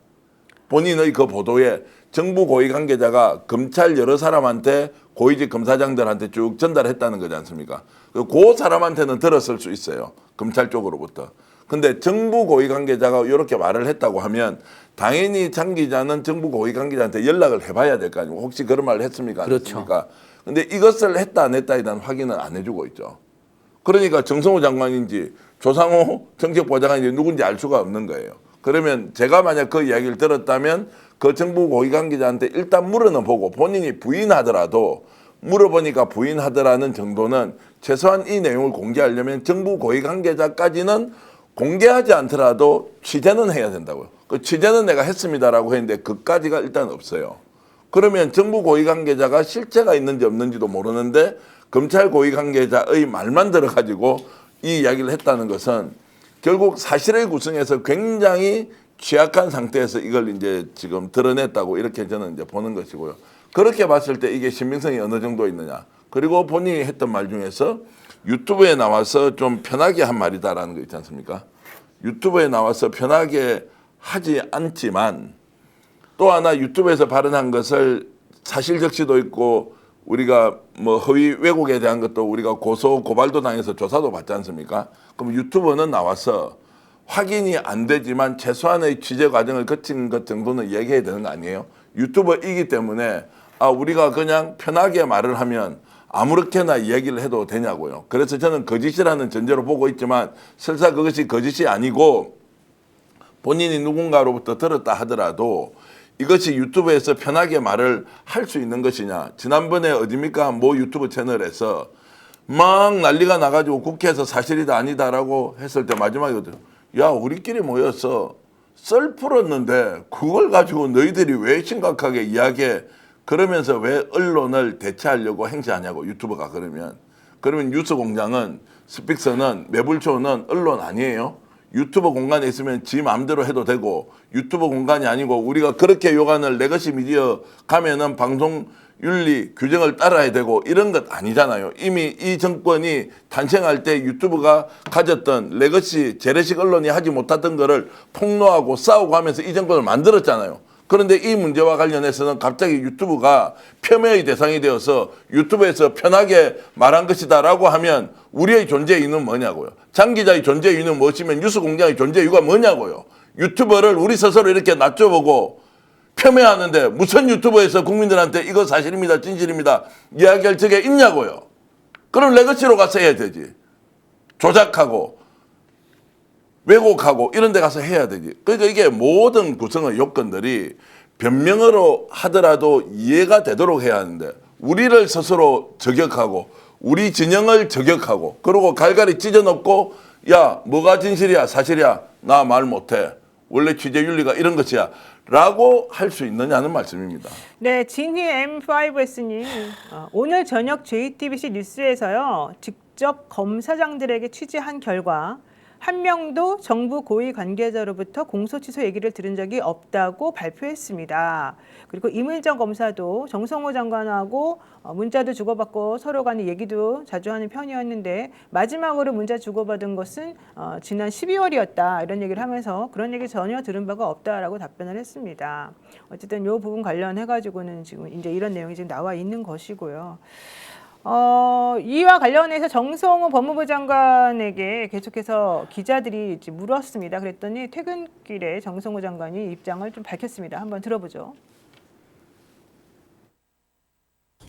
본인의 그 보도에 정부 고위관계자가 검찰 여러 사람한테 고위직 검사장들한테 쭉 전달했다는 거지 않습니까? 그 사람한테는 들었을 수 있어요. 검찰 쪽으로부터. 근데 정부 고위관계자가 이렇게 말을 했다고 하면 당연히 장 기자는 정부 고위 관계자한테 연락을 해봐야 될 거 아니고 혹시 그런 말을 했습니까? 안 그렇죠. 했습니까? 근데 이것을 했다 안 했다에 대한 확인은 안 해주고 있죠. 그러니까 정성호 장관인지 조상호 정책보좌관인지 누군지 알 수가 없는 거예요. 그러면 제가 만약 그 이야기를 들었다면 그 정부 고위 관계자한테 일단 물어는 보고 본인이 부인하더라도 물어보니까 부인하더라는 정도는 최소한 이 내용을 공개하려면 정부 고위 관계자까지는 공개하지 않더라도 취재는 해야 된다고요. 그 취재는 내가 했습니다라고 했는데 그까지가 일단 없어요. 그러면 정부 고위 관계자가 실체가 있는지 없는지도 모르는데 검찰 고위 관계자의 말만 들어가지고 이 이야기를 했다는 것은 결국 사실을 구성해서 굉장히 취약한 상태에서 이걸 이제 지금 드러냈다고 이렇게 저는 이제 보는 것이고요. 그렇게 봤을 때 이게 신빙성이 어느 정도 있느냐. 그리고 본인이 했던 말 중에서 유튜브에 나와서 좀 편하게 한 말이다라는 거 있지 않습니까? 유튜브에 나와서 편하게 하지 않지만 또 하나 유튜브에서 발언한 것을 사실 적시도 있고 우리가 뭐 허위 왜곡에 대한 것도 우리가 고소 고발도 당해서 조사도 받지 않습니까? 그럼 유튜버는 나와서 확인이 안 되지만 최소한의 취재 과정을 거친 것 정도는 얘기해야 되는 거 아니에요? 유튜버이기 때문에 우리가 그냥 편하게 말을 하면 아무렇게나 이야기를 해도 되냐고요. 그래서 저는 거짓이라는 전제로 보고 있지만 설사 그것이 거짓이 아니고 본인이 누군가로부터 들었다 하더라도 이것이 유튜브에서 편하게 말을 할 수 있는 것이냐. 지난번에 어딥니까? 모 유튜브 채널에서 막 난리가 나가지고 국회에서 사실이다 아니다라고 했을 때 마지막에 야 우리끼리 모여서 썰 풀었는데 그걸 가지고 너희들이 왜 심각하게 이야기해. 그러면서 왜 언론을 대체하려고 행세하냐고 유튜버가 그러면 뉴스공장은 스픽서는 매불초는 언론 아니에요. 유튜버 공간에 있으면 지 마음대로 해도 되고 유튜버 공간이 아니고 우리가 그렇게 요구하는 레거시 미디어 가면은 방송 윤리 규정을 따라야 되고 이런 것 아니잖아요. 이미 이 정권이 탄생할 때 유튜브가 가졌던 레거시 재래식 언론이 하지 못했던 거를 폭로하고 싸우고 하면서 이 정권을 만들었잖아요. 그런데 이 문제와 관련해서는 갑자기 유튜브가 폄훼의 대상이 되어서 유튜브에서 편하게 말한 것이다라고 하면 우리의 존재 이유는 뭐냐고요. 장 기자의 존재 이유는 무엇이면 뉴스공장의 존재 이유가 뭐냐고요. 유튜버를 우리 스스로 이렇게 낮춰보고 폄훼하는데 무슨 유튜버에서 국민들한테 이거 사실입니다, 진실입니다 이야기할 적에 있냐고요. 그럼 레거시로 가서 해야 되지. 조작하고 왜곡하고 이런 데 가서 해야 되지. 그러니까 이게 모든 구성의 요건들이 변명으로 하더라도 이해가 되도록 해야 하는데 우리를 스스로 저격하고 우리 진영을 저격하고 그러고 갈갈이 찢어놓고 야 뭐가 진실이야 사실이야 나 말 못해 원래 취재 윤리가 이런 것이야 라고 할 수 있느냐는 말씀입니다. 네, 진희 M5S님 오늘 저녁 JTBC 뉴스에서요 직접 검사장들에게 취재한 결과 한 명도 정부 고위 관계자로부터 공소 취소 얘기를 들은 적이 없다고 발표했습니다. 그리고 이물정 검사도 정성호 장관하고 문자도 주고받고 서로 간에 얘기도 자주 하는 편이었는데 마지막으로 문자 주고받은 것은 지난 12월이었다 이런 얘기를 하면서 그런 얘기 전혀 들은 바가 없다라고 답변을 했습니다. 어쨌든 이 부분 관련해가지고는 지금 이제 이런 내용이 지금 나와 있는 것이고요. 이와 관련해서 정성호 법무부 장관에게 계속해서 기자들이 이제 물었습니다. 그랬더니 퇴근길에 정성호 장관이 입장을 좀 밝혔습니다. 한번 들어보죠.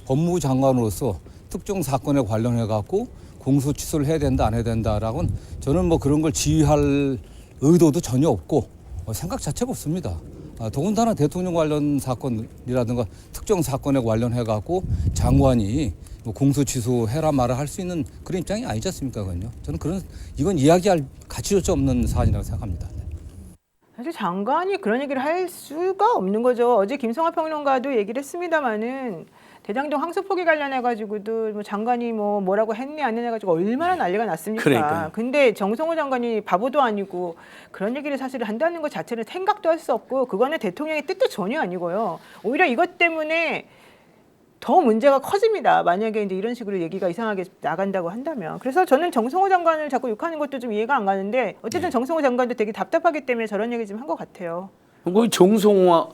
법무부 장관으로서 특정 사건에 관련해 갖고 공소 취소를 해야 된다 안 해야 된다라고는 저는 뭐 그런 걸 지휘할 의도도 전혀 없고 생각 자체가 없습니다. 더군다나 대통령 관련 사건이라든가 특정 사건에 관련해 갖고 장관이 뭐 공소 취소해라 말아 할 수 있는 그런 입장이 아니지 않습니까? 그건요. 저는 이건 이야기할 가치조차 없는 사안이라고 생각합니다. 사실 장관이 그런 얘기를 할 수가 없는 거죠. 어제 김성화 평론가도 얘기를 했습니다마는 대장동 항소포기 관련해가지고도 뭐 장관이 뭐라고 했니 안 했니 해가지고 얼마나 난리가 났습니까? 그러니까요. 근데 정성호 장관이 바보도 아니고 그런 얘기를 사실 한다는 것 자체는 생각도 할 수 없고 그거는 대통령의 뜻도 전혀 아니고요. 오히려 이것 때문에 더 문제가 커집니다. 만약에 이제 이런 식으로 얘기가 이상하게 나간다고 한다면. 그래서 저는 정성호 장관을 자꾸 욕하는 것도 좀 이해가 안 가는데 어쨌든 정성호 장관도 되게 답답하기 때문에 저런 얘기 좀 한 것 같아요. 그 정성호와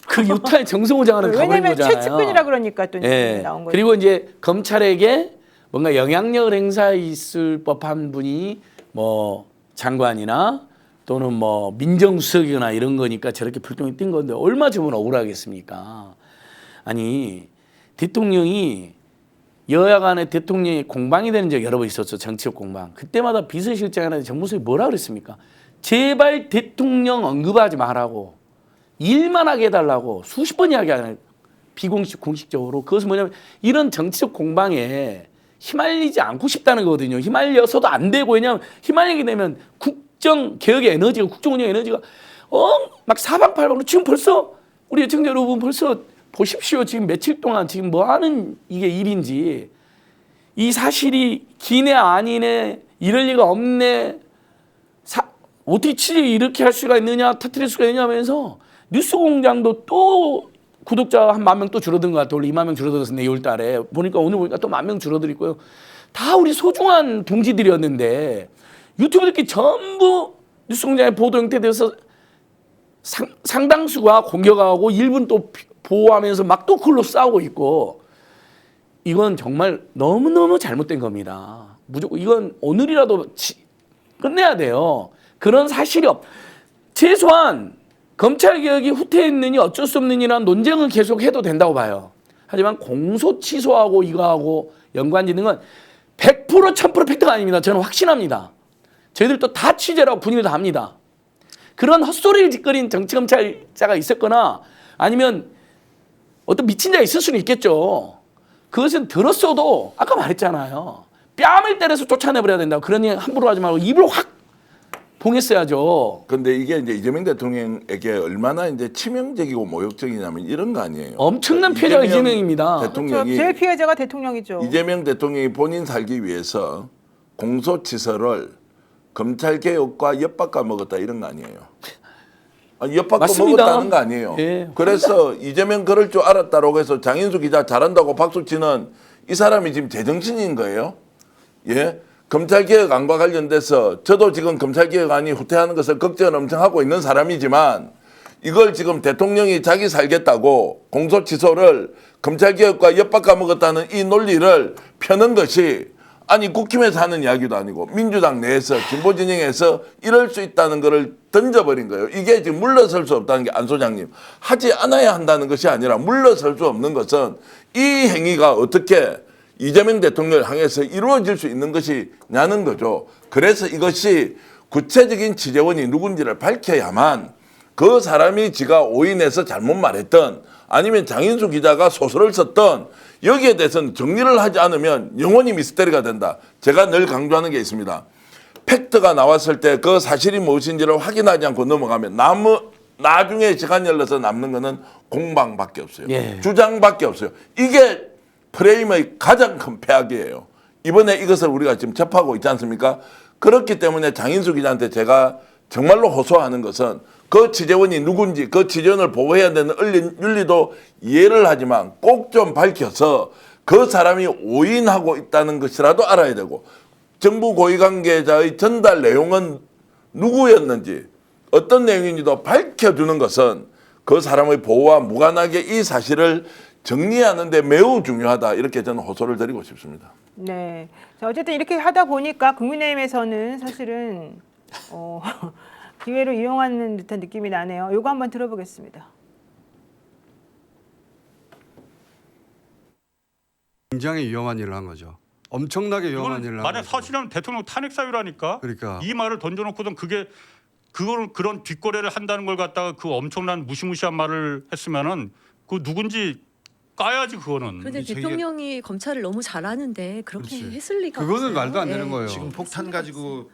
그 유타의 정성호 장관은 가버린 왜냐하면 거잖아요. 최측근이라 그러니까 또 예. 나온 거죠. 그리고 이제 검찰에게 뭔가 영향력을 행사했을 법한 분이 뭐 장관이나 또는 뭐 민정수석이거나 이런 거니까 저렇게 불똥이 뛴 건데 얼마 전면 억울하겠습니까? 아니 대통령이 여야 간에 대통령이 공방이 되는 적이 여러 번 있었죠. 정치적 공방. 그때마다 비서실장이나 정무수석이 뭐라 그랬습니까? 제발 대통령 언급하지 말라고. 일만 하게 해달라고 수십 번 이야기하잖아요. 비공식 공식적으로. 그것은 뭐냐면 이런 정치적 공방에 휘말리지 않고 싶다는 거거든요. 휘말려서도 안 되고 왜냐하면 휘말리게 되면 국정개혁의 에너지가 국정운영 에너지가 막 사방팔방으로 지금 벌써 우리 시청자 여러분 벌써 보십시오. 지금 며칠 동안 지금 뭐 하는 이게 일인지 이 사실이 기네 아니네 이럴 리가 없네 어떻게 취재 이렇게 할 수가 있느냐 터뜨릴 수가 있느냐 하면서 뉴스공장도 또 구독자 한 10,000명 또 줄어든 것 같아요. 원래 20,000명 줄어들었어요. 2월 달에 보니까 오늘 보니까 또 10,000명 줄어들었고요. 다 우리 소중한 동지들이었는데 유튜브들끼리 전부 뉴스공장의 보도 형태돼서 상당수가 공격하고 일부는 또 보호하면서 막 또 그걸로 싸우고 있고 이건 정말 너무너무 잘못된 겁니다. 무조건 이건 오늘이라도 끝내야 돼요. 그런 사실이 최소한 검찰개혁이 후퇴했느니 어쩔 수 없느니라는 논쟁은 계속 해도 된다고 봐요. 하지만 공소 취소하고 이거하고 연관짓는 건 100% 1000% 팩트가 아닙니다. 저는 확신합니다. 저희들도 다 취재라고 분위기도 합니다. 그런 헛소리를 짓거린 정치검찰자가 있었거나 아니면 어떤 미친 자가 있을 수는 있겠죠. 그것은 들었어도 아까 말했잖아요. 뺨을 때려서 쫓아내버려야 된다고. 그러니 함부로 하지 말고 입을 확 봉했어야죠. 근데 이게 이제 이재명 대통령에게 얼마나 이제 치명적이고 모욕적이냐면 이런 거 아니에요. 엄청난 피해자가 이재명입니다. 그렇죠. 대통령이 제일 피해자가 대통령이죠. 이재명 대통령이 본인 살기 위해서 공소치서를 검찰 개혁과 엿바꿔 먹었다 이런 거 아니에요. 엿바꿔 맞습니다. 먹었다는 거 아니에요. 예. 그래서 이재명 그럴 줄 알았다라고 해서 장인수 기자 잘한다고 박수치는 이 사람이 지금 제정신인 거예요. 예. 검찰개혁안과 관련돼서 저도 지금 검찰개혁안이 후퇴하는 것을 걱정을 엄청 하고 있는 사람이지만 이걸 지금 대통령이 자기 살겠다고 공소취소를 검찰개혁과 엿바꿔 먹었다는 이 논리를 펴는 것이 아니 국힘에서 하는 이야기도 아니고 민주당 내에서 진보진영에서 이럴 수 있다는 것을 던져버린 거예요. 이게 지금 물러설 수 없다는 게 안 소장님 하지 않아야 한다는 것이 아니라 물러설 수 없는 것은 이 행위가 어떻게 이재명 대통령을 향해서 이루어질 수 있는 것이냐는 거죠. 그래서 이것이 구체적인 취재원이 누군지를 밝혀야만 그 사람이 지가 오인해서 잘못 말했던 아니면 장인수 기자가 소설을 썼던 여기에 대해서는 정리를 하지 않으면 영원히 미스터리가 된다. 제가 늘 강조하는 게 있습니다. 팩트가 나왔을 때 그 사실이 무엇인지를 확인하지 않고 넘어가면 나중에 시간 열려서 남는 거는 공방밖에 없어요. 예. 주장밖에 없어요. 이게 프레임의 가장 큰 폐악이에요. 이번에 이것을 우리가 지금 접하고 있지 않습니까? 그렇기 때문에 장인수 기자한테 제가 정말로 호소하는 것은 그 취재원이 누군지 그 취재원을 보호해야 되는 윤리도 이해를 하지만 꼭 좀 밝혀서 그 사람이 오인하고 있다는 것이라도 알아야 되고 정부 고위 관계자의 전달 내용은 누구였는지 어떤 내용인지도 밝혀주는 것은 그 사람의 보호와 무관하게 이 사실을 정리하는 데 매우 중요하다. 이렇게 저는 호소를 드리고 싶습니다. 네. 자, 어쨌든 이렇게 하다 보니까 국민의힘에서는 사실은 기회를 이용하는 듯한 느낌이 나네요. 요거 한번 들어보겠습니다. 굉장히 위험한 일을 한 거죠. 엄청나게 위험한 일을 한 만약 거죠. 사실은 대통령 탄핵 사유라니까. 그러니까. 이 말을 던져놓고든 그걸 그런 뒷거래를 한다는 걸 갖다가 그 엄청난 무시무시한 말을 했으면은 그 누군지 까야지 그거는. 그런데 대통령이 검찰을 너무 잘하는데 그렇게 했을 리가 없어요. 그거는 말도 안 되는 예. 거예요. 지금 폭탄 가지고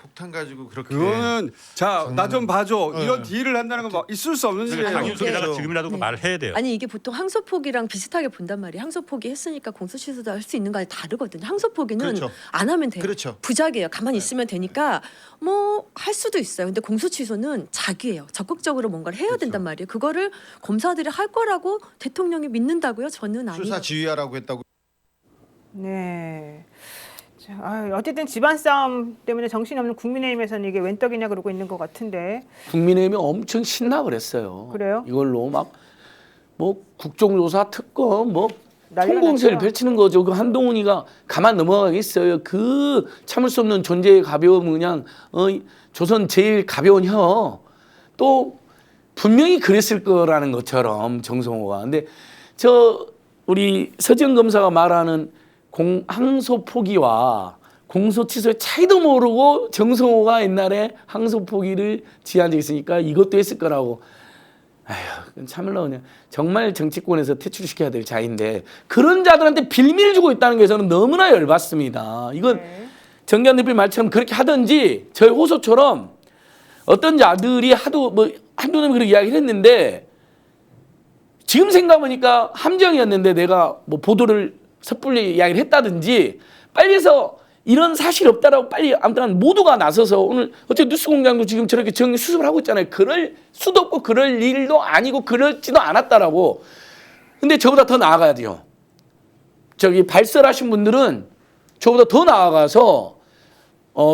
그렇게 그거는 자 나 좀 봐줘 이런 딜을 한다는 건 있을 수 없는 그러니까 일이에요. 장윤수 기자가 지금이라도 그 말을 해야 돼요. 아니 이게 보통 항소포기랑 비슷하게 본단 말이에요. 항소포기 했으니까 공소취소도 할 수 있는 거 다르거든요. 항소포기는 그렇죠. 안 하면 돼요. 그렇죠. 부작이에요. 가만히 있으면 되니까 뭐 할 수도 있어요. 근데 공소취소는 자기예요. 적극적으로 뭔가를 해야 된단 말이에요. 그거를 검사들이 할 거라고 대통령이 믿는다고요? 저는 아니에요. 수사 지휘하라고 했다고. 네. 자, 어쨌든 집안 싸움 때문에 정신없는 국민의힘에서는 이게 웬 떡이냐 그러고 있는 것 같은데. 국민의힘이 엄청 신나 그랬어요. 그래요? 이걸로 막 뭐 국정조사 특검 뭐 난리가 총공세를 났죠. 펼치는 거죠. 그 한동훈이가 가만 넘어가겠어요. 그 참을 수 없는 존재의 가벼움 그냥 조선 제일 가벼운 혀. 또 분명히 그랬을 거라는 것처럼 정성호가. 근데 우리 서지영 검사가 말하는 항소 포기와 공소 취소의 차이도 모르고 정성호가 옛날에 항소 포기를 지한 적이 있으니까 이것도 했을 거라고. 아휴, 참을라 그냥 정말 정치권에서 퇴출시켜야 될 자인데 그런 자들한테 빌미를 주고 있다는 게 저는 너무나 열받습니다. 이건 정기환 대표 말처럼 그렇게 하든지 저희 호소처럼 어떤 자들이 한두 놈이 그렇게 이야기를 했는데 지금 생각해보니까 함정이었는데 내가 뭐 보도를 섣불리 이야기를 했다든지 빨리 해서 이런 사실이 없다라고 빨리 아무튼 모두가 나서서 오늘 어째 뉴스공장도 지금 저렇게 정리 수습을 하고 있잖아요. 그럴 수도 없고 그럴 일도 아니고 그렇지도 않았다라고. 근데 저보다 더 나아가야 돼요. 저기 발설하신 분들은 저보다 더 나아가서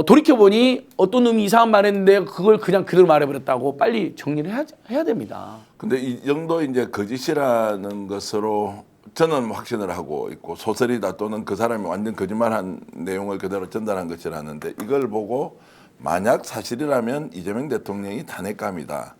돌이켜보니 어떤 놈이 이상한 말 했는데 그걸 그냥 그대로 말해버렸다고 빨리 정리를 해야 됩니다. 근데 이 정도 이제 거짓이라는 것으로 저는 확신을 하고 있고 소설이다 또는 그 사람이 완전 거짓말한 내용을 그대로 전달한 것이라는데 이걸 보고 만약 사실이라면 이재명 대통령이 탄핵감이다.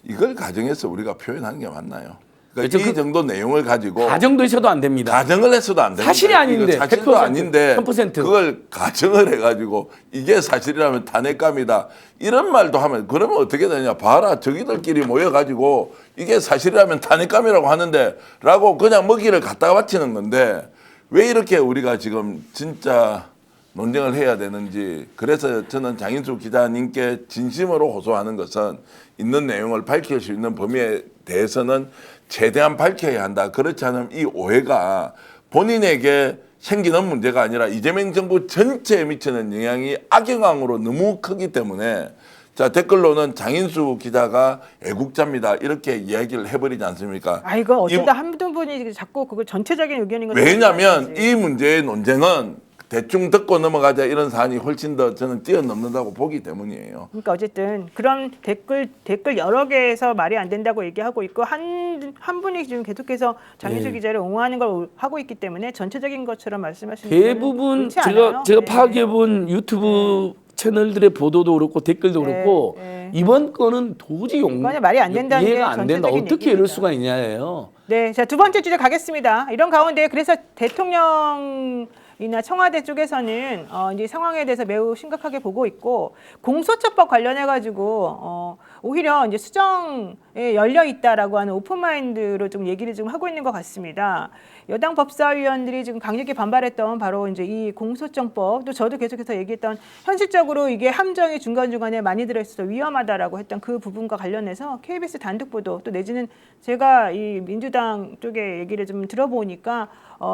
이걸 가정해서 우리가 표현하는 게 맞나요? 그러니까 이 정도 내용을 가지고 가정도 있어도 안 됩니다. 가정을 했어도 안 됩니다. 사실이 아닌데, 사실도 100%, 아닌데 1000%. 그걸 가정을 해가지고 이게 사실이라면 탄핵감이다 이런 말도 하면 그러면 어떻게 되냐? 봐라 저기들끼리 모여가지고 이게 사실이라면 탄핵감이라고 하는데 라고 그냥 먹이를 갖다가 바치는 건데 왜 이렇게 우리가 지금 진짜 논쟁을 해야 되는지. 그래서 저는 장인수 기자님께 진심으로 호소하는 것은 있는 내용을 밝힐 수 있는 범위에 대해서는 최대한 밝혀야 한다. 그렇지 않으면 이 오해가 본인에게 생기는 문제가 아니라 이재명 정부 전체에 미치는 영향이 악영향으로 너무 크기 때문에 자 댓글로는 장인수 기자가 애국자입니다. 이렇게 이야기를 해버리지 않습니까? 이거 어쩌다 한두 분이 자꾸 그거 전체적인 의견인 건 왜냐하면 이 문제의 논쟁은 대충 듣고 넘어가자 이런 사안이 훨씬 더 저는 뛰어넘는다고 보기 때문이에요. 그러니까 어쨌든 그런 댓글 여러 개에서 말이 안 된다고 얘기하고 있고 한 분이 지금 계속해서 장인수 기자를 옹호하는 걸 하고 있기 때문에 전체적인 것처럼 말씀하시는 대부분 제가 파악해본 유튜브 채널들의 보도도 그렇고 댓글도 그렇고 이번 건은 도저히 말이 안 된다는 이해가 게 안 된다. 전체적인 어떻게 이럴 얘기입니다. 수가 있냐예요. 네, 자, 두 번째 주제 가겠습니다. 이런 가운데 그래서 대통령이나 청와대 쪽에서는 이제 상황에 대해서 매우 심각하게 보고 있고 공소처법 관련해 가지고 오히려 이제 수정에 열려 있다라고 하는 오픈마인드로 좀 얘기를 지금 하고 있는 것 같습니다. 여당 법사위원들이 지금 강력히 반발했던 바로 이제 이 공소청법, 또 저도 계속해서 얘기했던 현실적으로 이게 함정이 중간중간에 많이 들어있어서 위험하다라고 했던 그 부분과 관련해서 KBS 단독 보도 또 내지는 제가 이 민주당 쪽의 얘기를 좀 들어보니까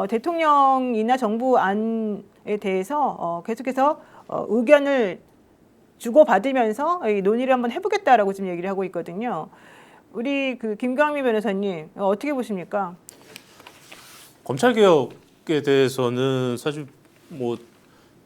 대통령이나 정부 안에 대해서 계속해서 의견을 주고받으면서 이 논의를 한번 해보겠다라고 지금 얘기를 하고 있거든요. 우리 그 김광미 변호사님 어떻게 보십니까? 검찰 개혁에 대해서는 사실 뭐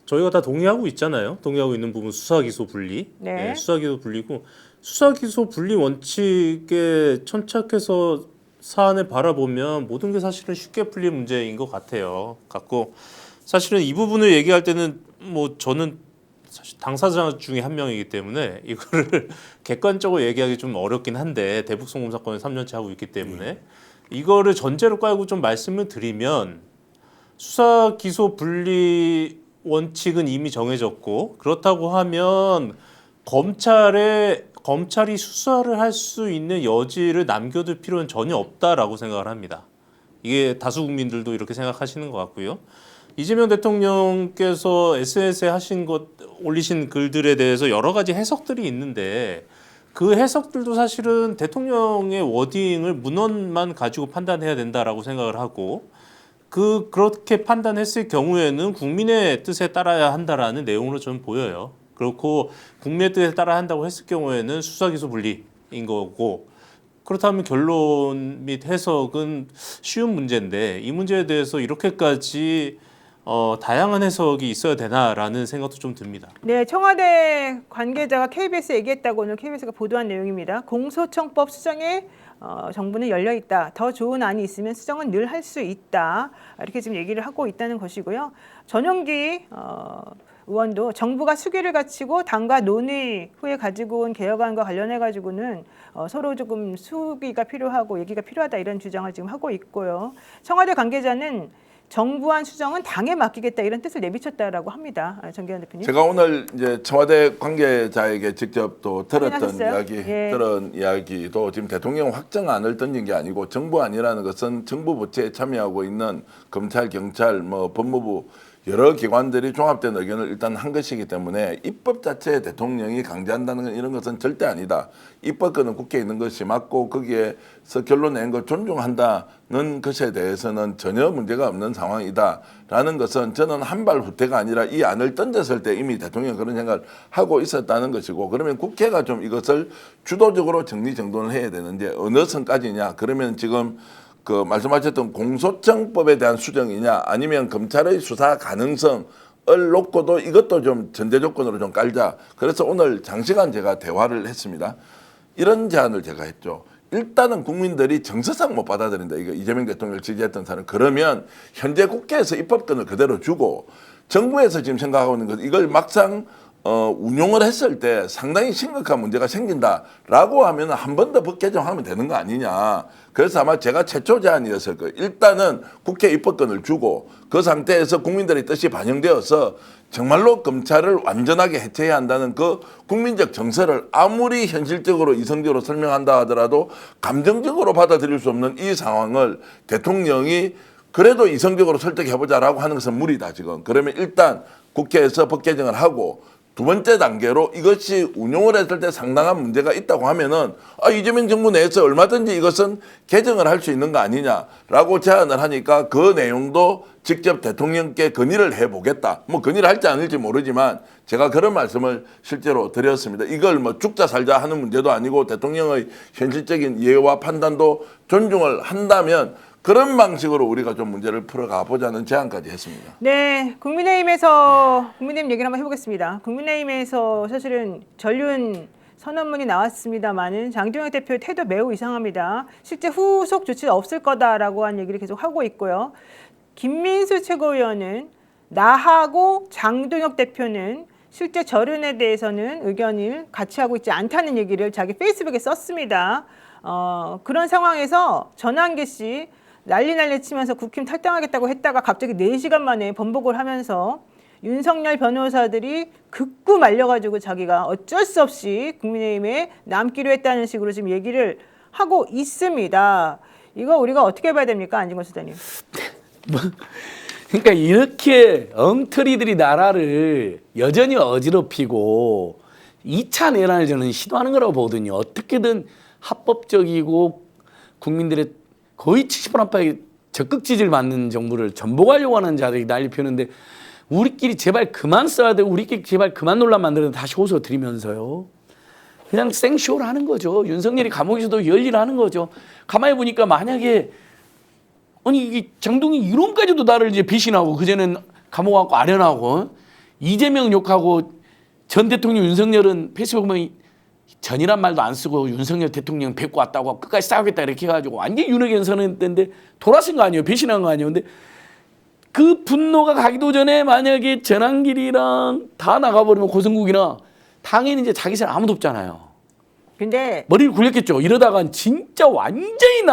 저희가 다 동의하고 있잖아요. 동의하고 있는 부분 수사 기소 분리, 네. 수사 기소 분리고 수사 기소 분리 원칙에 천착해서 사안을 바라보면 모든 게 사실은 쉽게 풀릴 문제인 것 같아요. 갖고 사실은 이 부분을 얘기할 때는 뭐 저는 사실 당사자 중에 한 명이기 때문에 이거를 객관적으로 얘기하기 좀 어렵긴 한데 대북 송금 사건을 3년째 하고 있기 때문에 이거를 전제로 깔고 좀 말씀을 드리면 수사 기소 분리 원칙은 이미 정해졌고 그렇다고 하면 검찰이 수사를 할 수 있는 여지를 남겨둘 필요는 전혀 없다라고 생각을 합니다. 이게 다수 국민들도 이렇게 생각하시는 것 같고요. 이재명 대통령께서 SNS에 올리신 글들에 대해서 여러 가지 해석들이 있는데 그 해석들도 사실은 대통령의 워딩을 문헌만 가지고 판단해야 된다라고 생각을 하고 그렇게 판단했을 경우에는 국민의 뜻에 따라야 한다라는 내용으로 저는 보여요. 그렇고 국민의 뜻에 따라 한다고 했을 경우에는 수사 기소 분리인 거고 그렇다면 결론 및 해석은 쉬운 문제인데 이 문제에 대해서 이렇게까지 다양한 해석이 있어야 되나라는 생각도 좀 듭니다. 네, 청와대 관계자가 KBS에 얘기했다고 오늘 KBS가 보도한 내용입니다. 공소청법 수정에 정부는 열려 있다. 더 좋은 안이 있으면 수정은 늘 할 수 있다. 이렇게 지금 얘기를 하고 있다는 것이고요. 전용기 의원도 정부가 수기를 갖추고 당과 논의 후에 가지고 온 개혁안과 관련해 가지고는 서로 조금 수기가 필요하고 얘기가 필요하다 이런 주장을 지금 하고 있고요. 청와대 관계자는 정부안 수정은 당에 맡기겠다 이런 뜻을 내비쳤다라고 합니다. 정기현 대표님. 제가 오늘 이제 청와대 관계자에게 직접 또 들었던 확인하셨어요? 이야기, 예. 들은 이야기도 지금 대통령 확정안을 던진 게 아니고 정부안이라는 것은 정부 부처에 참여하고 있는 검찰, 경찰, 뭐 법무부 여러 기관들이 종합된 의견을 일단 한 것이기 때문에 입법 자체에 대통령이 강제한다는 이런 것은 절대 아니다. 입법권은 국회에 있는 것이 맞고 거기에서 결론 낸 걸 존중한다는 것에 대해서는 전혀 문제가 없는 상황이다라는 것은 저는 한 발 후퇴가 아니라 이 안을 던졌을 때 이미 대통령이 그런 생각을 하고 있었다는 것이고 그러면 국회가 좀 이것을 주도적으로 정리정돈을 해야 되는데 어느 선까지냐 그러면 지금 그 말씀하셨던 공소청법에 대한 수정이냐 아니면 검찰의 수사 가능성을 놓고도 이것도 좀 전제 조건으로 좀 깔자. 그래서 오늘 장시간 제가 대화를 했습니다. 이런 제안을 제가 했죠. 일단은 국민들이 정서상 못 받아들인다. 이거 이재명 대통령을 지지했던 사람. 그러면 현재 국회에서 입법권을 그대로 주고 정부에서 지금 생각하고 있는 것 이걸 막상 운용을 했을 때 상당히 심각한 문제가 생긴다라고 하면 한 번 더 법 개정하면 되는 거 아니냐. 그래서 아마 제가 최초 제안이었을 거예요. 일단은 국회 입법권을 주고 그 상태에서 국민들의 뜻이 반영되어서 정말로 검찰을 완전하게 해체해야 한다는 그 국민적 정서를 아무리 현실적으로 이성적으로 설명한다 하더라도 감정적으로 받아들일 수 없는 이 상황을 대통령이 그래도 이성적으로 설득해보자라고 하는 것은 무리다 지금. 그러면 일단 국회에서 법 개정을 하고 두 번째 단계로 이것이 운용을 했을 때 상당한 문제가 있다고 하면은 이재명 정부 내에서 얼마든지 이것은 개정을 할 수 있는 거 아니냐라고 제안을 하니까 그 내용도 직접 대통령께 건의를 해보겠다. 뭐 건의를 할지 안 할지 모르지만 제가 그런 말씀을 실제로 드렸습니다. 이걸 뭐 죽자 살자 하는 문제도 아니고 대통령의 현실적인 이해와 판단도 존중을 한다면 그런 방식으로 우리가 좀 문제를 풀어가 보자는 제안까지 했습니다. 네, 국민의힘 얘기를 한번 해보겠습니다. 국민의힘에서 사실은 전륜 선언문이 나왔습니다만은 장동혁 대표의 태도 매우 이상합니다. 실제 후속 조치 없을 거다라고 한 얘기를 계속 하고 있고요. 김민수 최고위원은 나하고 장동혁 대표는 실제 전륜에 대해서는 의견을 같이 하고 있지 않다는 얘기를 자기 페이스북에 썼습니다. 그런 상황에서 전환기 씨 난리 치면서 국힘 탈당하겠다고 했다가 갑자기 4시간 만에 번복을 하면서 윤석열 변호사들이 극구 말려가지고 자기가 어쩔 수 없이 국민의힘에 남기로 했다는 식으로 지금 얘기를 하고 있습니다. 이거 우리가 어떻게 봐야 됩니까? 안진걸 수사님. 그러니까 이렇게 엉터리들이 나라를 여전히 어지럽히고 2차 내란을 저는 시도하는 거라고 보거든요. 어떻게든 합법적이고 국민들의 거의 70% 안팎의 적극 지지를 받는 정부를 전복하려고 하는 자들이 난리 피우는데 우리끼리 제발 그만 써야 되고 우리끼리 제발 그만 논란 만들어서 다시 호소 드리면서요. 그냥 생쇼를 하는 거죠. 윤석열이 감옥에서도 열일하는 거죠. 가만히 보니까 만약에 아니 이게 장동희 이론까지도 나를 이제 배신하고 그전엔 감옥 가고 아련하고 이재명 욕하고 전 대통령 윤석열은 페이스북 보면 전이란 말도 안 쓰고 윤석열 대통령 뵙고 왔다고 끝까지 싸우겠다 이렇게 해가지고 완전히 윤핵관 선언했는데 돌아선 거 아니에요. 배신한 거 아니에요. 근데 그 분노가 가기도 전에 만약에 전환길이랑 다 나가버리면 고성국이나 당연히 이제 자기 선 아무도 없잖아요. 근데 머리를 굴렸겠죠. 이러다가 진짜 완전히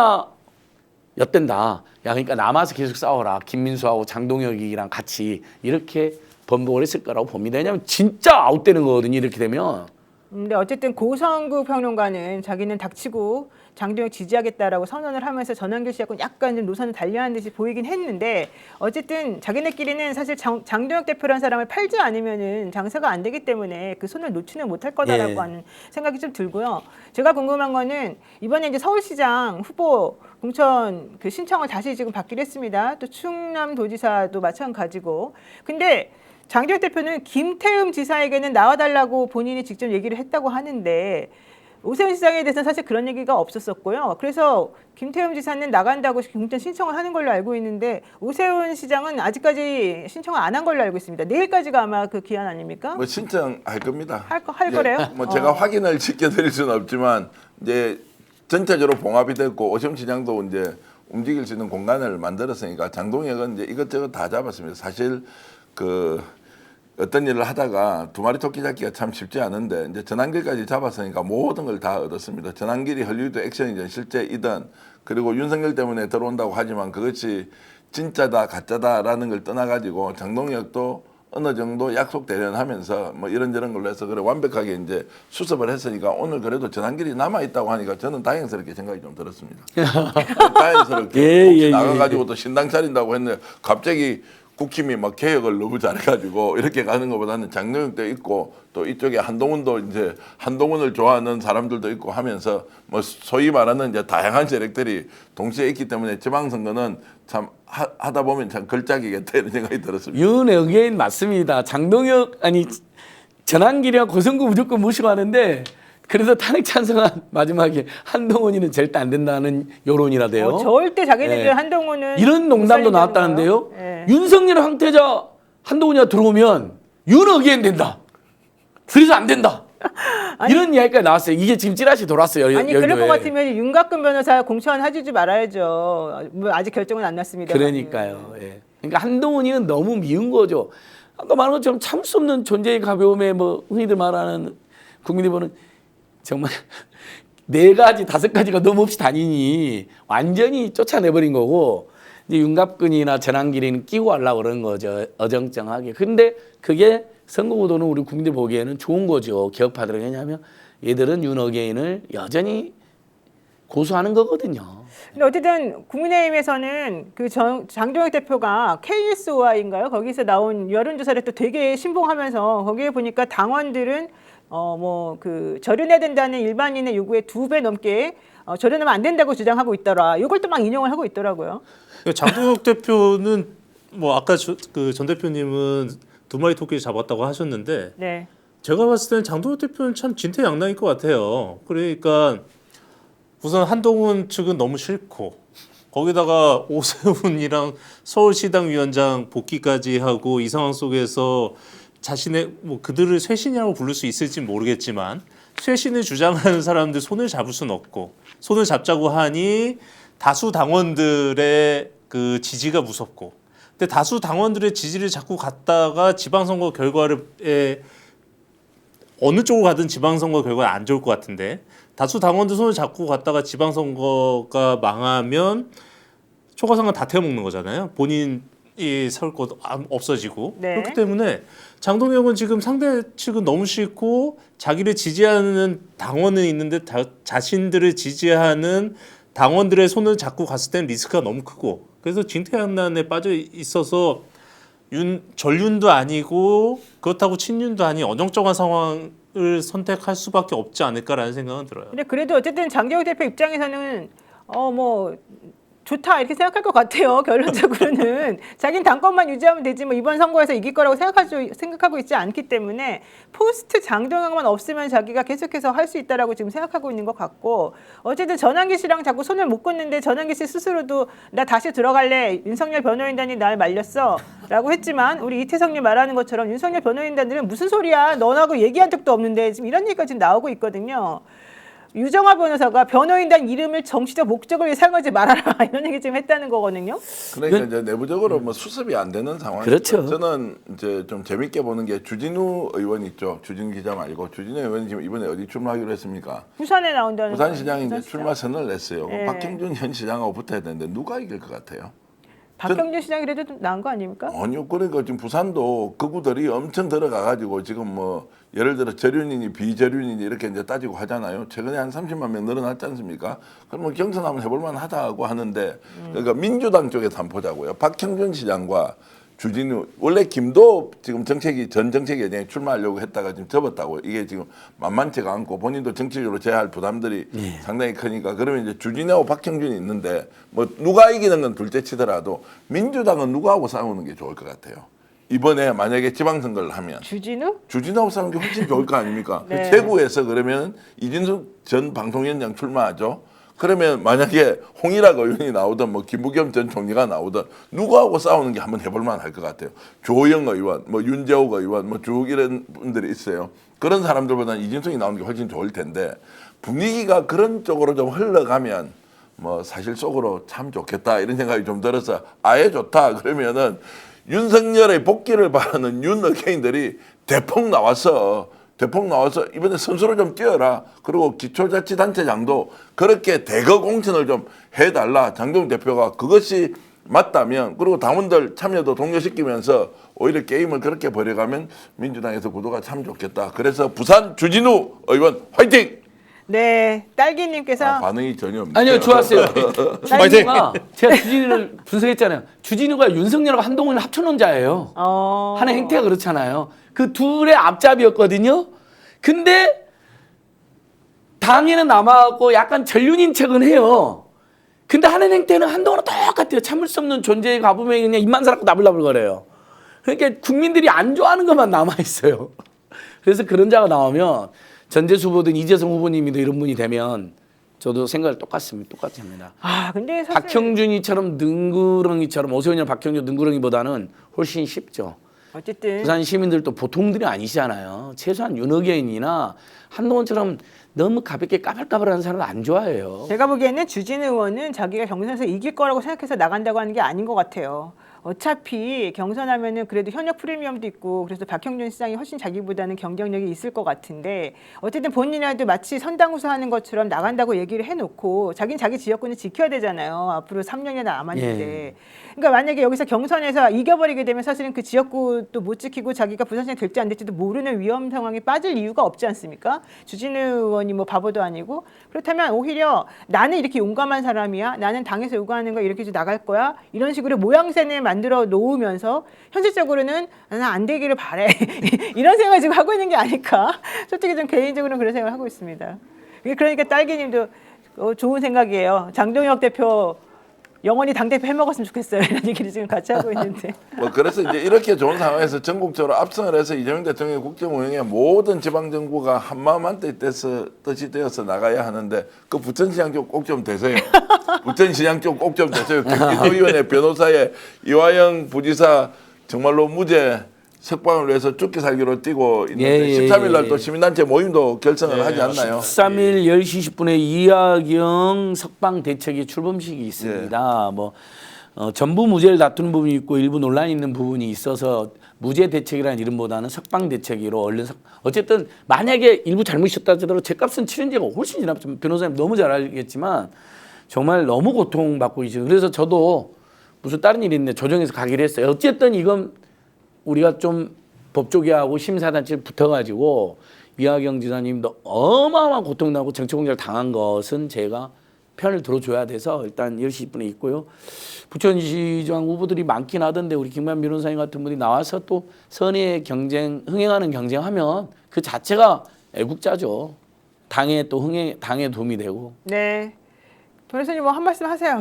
엿댄다. 야 그러니까 남아서 계속 싸워라. 김민수하고 장동혁이랑 같이 이렇게 번복을 했을 거라고 봅니다. 왜냐하면 진짜 아웃되는 거거든요. 이렇게 되면. 근데 어쨌든 고성구 평론가는 자기는 닥치고 장동혁 지지하겠다라고 선언을 하면서 전환길 씨하고 약간 좀 노선을 달리하는 듯이 보이긴 했는데 어쨌든 자기네끼리는 사실 장동혁 대표라는 사람을 팔지 않으면은 장사가 안 되기 때문에 그 손을 놓지는 못할 거다라고 하는 생각이 좀 들고요. 제가 궁금한 거는 이번에 이제 서울시장 후보 공천 그 신청을 다시 지금 받기로 했습니다. 또 충남도지사도 마찬가지고. 근데 장동혁 대표는 김태흠 지사에게는 나와달라고 본인이 직접 얘기를 했다고 하는데 오세훈 시장에 대해서는 사실 그런 얘기가 없었었고요. 그래서 김태흠 지사는 나간다고 공천 신청을 하는 걸로 알고 있는데 오세훈 시장은 아직까지 신청을 안 한 걸로 알고 있습니다. 내일까지가 아마 그 기한 아닙니까? 뭐 신청할 겁니다. 할 거래요? 뭐 제가 확인을 지켜드릴 수는 없지만 이제 전체적으로 봉합이 됐고 오심시장도 이제 움직일 수 있는 공간을 만들었으니까 장동혁은 이제 이것저것 다 잡았습니다. 사실 그 어떤 일을 하다가 두 마리 토끼 잡기가 참 쉽지 않은데 이제 전환길까지 잡았으니까 모든 걸 다 얻었습니다. 전환길이 헐리우드 액션이든 실제이든 그리고 윤석열 때문에 들어온다고 하지만 그것이 진짜다 가짜다라는 걸 떠나가지고 장동혁도 어느 정도 약속 대련하면서 뭐 이런저런 걸로 해서 그래 완벽하게 이제 수습을 했으니까 오늘 그래도 전환길이 남아 있다고 하니까 저는 다행스럽게 생각이 좀 들었습니다. 다행스럽게 혹시 나가가지고 또 신당 차린다고 했는데 갑자기 국힘이 막 개혁을 너무 잘해가지고 이렇게 가는 것보다는 장동혁도 있고 또 이쪽에 한동훈도 이제 한동훈을 좋아하는 사람들도 있고 하면서 뭐 소위 말하는 이제 다양한 세력들이 동시에 있기 때문에 지방선거는 참 하다 보면 참 걸작이겠다 이런 생각이 들었습니다. 윤어게인 맞습니다. 장동혁 아니 전환길이랑 고성구 무조건 무시하는데 그래서 탄핵 찬성한 마지막에 한동훈이는 절대 안 된다는 여론이라대요. 절대 자기네들 네. 한동훈은 이런 농담도 못 살린다는 나왔다는데요. 거예요. 네. 윤석열 황태자 한동훈이가 들어오면 윤어게인 된다. 그래서 안 된다. 이런 이야기가 나왔어요. 이게 지금 찌라시 돌았어요. 아니 그럴 것 같으면 윤곽근 변호사 공천 해주지 말아야죠. 뭐 아직 결정은 안 났습니다. 그러니까요. 예. 그러니까 한동훈이는 너무 미운 거죠. 아까 말한 것처럼 참 수 없는 존재의 가벼움에 뭐 흔히들 말하는 국민이 보는 정말 4가지 5가지가 너무 없이 다니니 완전히 쫓아내버린 거고 이제 윤갑근이나 전환길이는 끼고 하려고 그러는 거죠. 어정쩡하게. 근데 그게 선거구도는 우리 국민들 보기에는 좋은 거죠. 개혁파들은. 왜냐하면 얘들은 윤어게인을 여전히 고수하는 거거든요. 근데 어쨌든 국민의힘에서는 그 장동혁 대표가 KSOI인가요? 거기서 나온 여론조사를 또 되게 신봉하면서 거기에 보니까 당원들은 뭐 그 절연해야 된다는 일반인의 요구에 2배 넘게 절연하면 안 된다고 주장하고 있더라. 이걸 또 막 인용을 하고 있더라고요. 장동혁 대표는 뭐 아까 그 전 대표님은 2마리 토끼를 잡았다고 하셨는데 네. 제가 봤을 때는 장동혁 대표는 참 진퇴양난일 것 같아요. 그러니까 우선 한동훈 측은 너무 싫고 거기다가 오세훈이랑 서울시당 위원장 복귀까지 하고 이 상황 속에서 자신의 뭐 그들을 쇄신이라고 부를 수 있을지 모르겠지만 쇄신을 주장하는 사람들 손을 잡을 수는 없고 손을 잡자고 하니 다수 당원들의 그 지지가 무섭고 근데 다수 당원들의 지지를 자꾸 갖다가 지방선거 결과에 어느 쪽으로 가든 지방선거 결과는 안 좋을 것 같은데 다수 당원들 손을 잡고 갔다가 지방선거가 망하면 초과상관 다 태워먹는 거잖아요. 본인이 설 곳 없어지고 네. 그렇기 때문에 장동혁은 지금 상대 측은 너무 싫고 자기를 지지하는 당원은 있는데 자신들을 지지하는 당원들의 손을 잡고 갔을 때는 리스크가 너무 크고 그래서 진퇴양난에 빠져 있어서 전륜도 아니고 그렇다고 친윤도 아닌 어정쩡한 상황을 선택할 수밖에 없지 않을까라는 생각은 들어요. 근데 그래도 어쨌든 장동혁 대표 입장에서는 뭐 좋다 이렇게 생각할 것 같아요. 결론적으로는 자기는 당권만 유지하면 되지 뭐 이번 선거에서 이길 거라고 생각하고 있지 않기 때문에 포스트 장동혁만 없으면 자기가 계속해서 할 수 있다라고 지금 생각하고 있는 것 같고 어쨌든 전환기 씨랑 자꾸 손을 묶었는데 전환기 씨 스스로도 나 다시 들어갈래 윤석열 변호인단이 날 말렸어 라고 했지만 우리 이태성님 말하는 것처럼 윤석열 변호인단들은 무슨 소리야 너하고 얘기한 적도 없는데 지금 이런 얘기가 지금 나오고 있거든요. 유정화 변호사가 변호인단 이름을 정치적 목적을 위해 사용하지 말아라 이런 얘기 지금 했다는 거거든요. 그러니까 이제 내부적으로 뭐 수습이 안 되는 상황이죠. 그렇죠. 저는 이제 좀 재밌게 보는 게 주진우 의원 있죠. 주진우 기자 말고 주진우 의원이 지금 이번에 어디 출마하기로 했습니까? 부산에 나온다는 부산시장에 이제 부산시장. 출마 선언을 냈어요. 네. 박형준 현 시장하고 붙어야 되는데 누가 이길 것 같아요? 박형준 시장이라도 좀 나은 거 아닙니까? 아니요. 그러니까 지금 부산도 극우들이 엄청 들어가가지고 지금 뭐 예를 들어 저륜이니 비저륜이니 이렇게 이제 따지고 하잖아요. 최근에 한 30만 명 늘어났지 않습니까? 그러면 경선 한번 해볼만 하다고 하는데 그러니까 민주당 쪽에서 한번 보자고요. 박형준 시장과 주진우 원래 김도 지금 전 정책위원장에 출마하려고 했다가 지금 접었다고 이게 지금 만만치가 않고 본인도 정치적으로 제할 부담들이 상당히 크니까 그러면 이제 주진우하고 박형준이 있는데 뭐 누가 이기는 건 둘째 치더라도 민주당은 누구하고 싸우는 게 좋을 것 같아요. 이번에 만약에 지방선거를 하면 주진우하고 싸우는 게 훨씬 좋을 거 아닙니까? 네. 대구에서 그러면 이진숙 전 방통위원장 출마하죠. 그러면 만약에 홍일학 의원이 나오든 뭐 김부겸 전 총리가 나오든 누구하고 싸우는 게 한번 해볼 만할 것 같아요. 조영 의원, 뭐 윤재욱 의원, 뭐 쭉 이런 분들이 있어요. 그런 사람들보다는 이진성이 나오는 게 훨씬 좋을 텐데 분위기가 그런 쪽으로 좀 흘러가면 뭐 사실 속으로 참 좋겠다 이런 생각이 좀 들어서 아예 좋다 그러면은 윤석열의 복귀를 바라는 윤 의견인들이 대폭 나와서 이번에 선수로 좀 뛰어라. 그리고 기초자치단체장도 그렇게 대거 공천을 좀 해달라. 장동 대표가 그것이 맞다면 그리고 당원들 참여도 독려시키면서 오히려 게임을 그렇게 벌여가면 민주당에서 구도가 참 좋겠다. 그래서 부산 주진우 의원 화이팅! 네, 딸기님께서 반응이 전혀 없네요. 아니요, 좋았어요. 주진우가 제가 주진우를 분석했잖아요. 주진우가 윤석열하고 한동훈을 합쳐놓은 자예요. 하는 행태가 그렇잖아요. 그 둘의 앞잡이였거든요. 근데 당에는 남아갖고 약간 전륜인 척은 해요. 근데 하는 행태는 한동훈은 똑같아요. 참을 수 없는 존재에 가보면 그냥 입만 살았고 나불나불거려요. 그러니까 국민들이 안 좋아하는 것만 남아있어요. 그래서 그런 자가 나오면 전재수 후보든 이재성 후보님이든 이런 분이 되면 저도 생각을 똑같이 합니다. 근데 사실 박형준이처럼 능구렁이처럼 오세훈이나 박형준 능구렁이보다는 훨씬 쉽죠. 어쨌든 부산 시민들도 보통들이 아니시잖아요. 최소한 윤호견이나 한동훈처럼 너무 가볍게 까발까발하는 사람을 안 좋아해요. 제가 보기에는 주진우 의원은 자기가 경선에서 이길 거라고 생각해서 나간다고 하는 게 아닌 것 같아요. 어차피 경선하면은 그래도 현역 프리미엄도 있고 그래서 박형준 시장이 훨씬 자기보다는 경쟁력이 있을 것 같은데 어쨌든 본인이라도 마치 선당후사하는 것처럼 나간다고 얘기를 해놓고 자기는 자기 지역구는 지켜야 되잖아요. 앞으로 3년이나 남았는데. 예. 그러니까 만약에 여기서 경선에서 이겨버리게 되면 사실은 그 지역구도 못 지키고 자기가 부산시장 될지 안 될지도 모르는 위험 상황에 빠질 이유가 없지 않습니까? 주진우 의원이 뭐 바보도 아니고 그렇다면 오히려 나는 이렇게 용감한 사람이야. 나는 당에서 요구하는 거 이렇게 나갈 거야. 이런 식으로 모양새를 만들어 놓으면서 현실적으로는 나는 안 되기를 바래. 이런 생각을 지금 하고 있는 게 아닐까. 솔직히 좀 개인적으로는 그런 생각을 하고 있습니다. 그러니까 딸기님도 좋은 생각이에요. 장동혁 대표 영원히 당대표 해먹었으면 좋겠어요. 이런 얘기를 지금 같이 하고 있는데. 뭐 그래서 이제 이렇게 좋은 상황에서 전국적으로 압승을 해서 이재명 대통령의 국정 운영에 모든 지방 정부가 한마음 뜻이 되어서 나가야 하는데 그 부천시장 쪽 꼭 좀 되세요. 부천시장 쪽 꼭 좀 되세요. 경기도의원의 변호사의 이화영 부지사 정말로 무죄 석방을 위해서 죽기 살기로 뛰고 있는데 13일 날 또 시민단체 모임도 결성을 하지 않나요? 13일 10시 10분에 이하경 석방 대책위 출범식이 있습니다. 뭐 전부 무죄를 다투는 부분이 있고 일부 논란이 있는 부분이 있어서 무죄 대책이라는 이름보다는 석방 대책위로 얼른 어쨌든 만약에 일부 잘못이었다 하더라도 제값은 치른 지가 훨씬 지났죠. 변호사님 너무 잘 알겠지만 정말 너무 고통받고 있어요. 그래서 저도 무슨 다른 일이 있는데 조정해서 가기로 했어요. 어쨌든 이건 우리가 좀 법조계하고 심사단체 붙어가지고 이하경 지사님도 어마어마한 고통나고 정치공작을 당한 것은 제가 편을 들어줘야 돼서 일단 10시 10분에 있고요. 부천시장 후보들이 많긴 하던데 우리 김만 변호사님 같은 분이 나와서 또 선의의 경쟁, 흥행하는 경쟁하면 그 자체가 애국자죠. 당에 또 당에 도움이 되고. 네. 변호사님 뭐 한 말씀 하세요.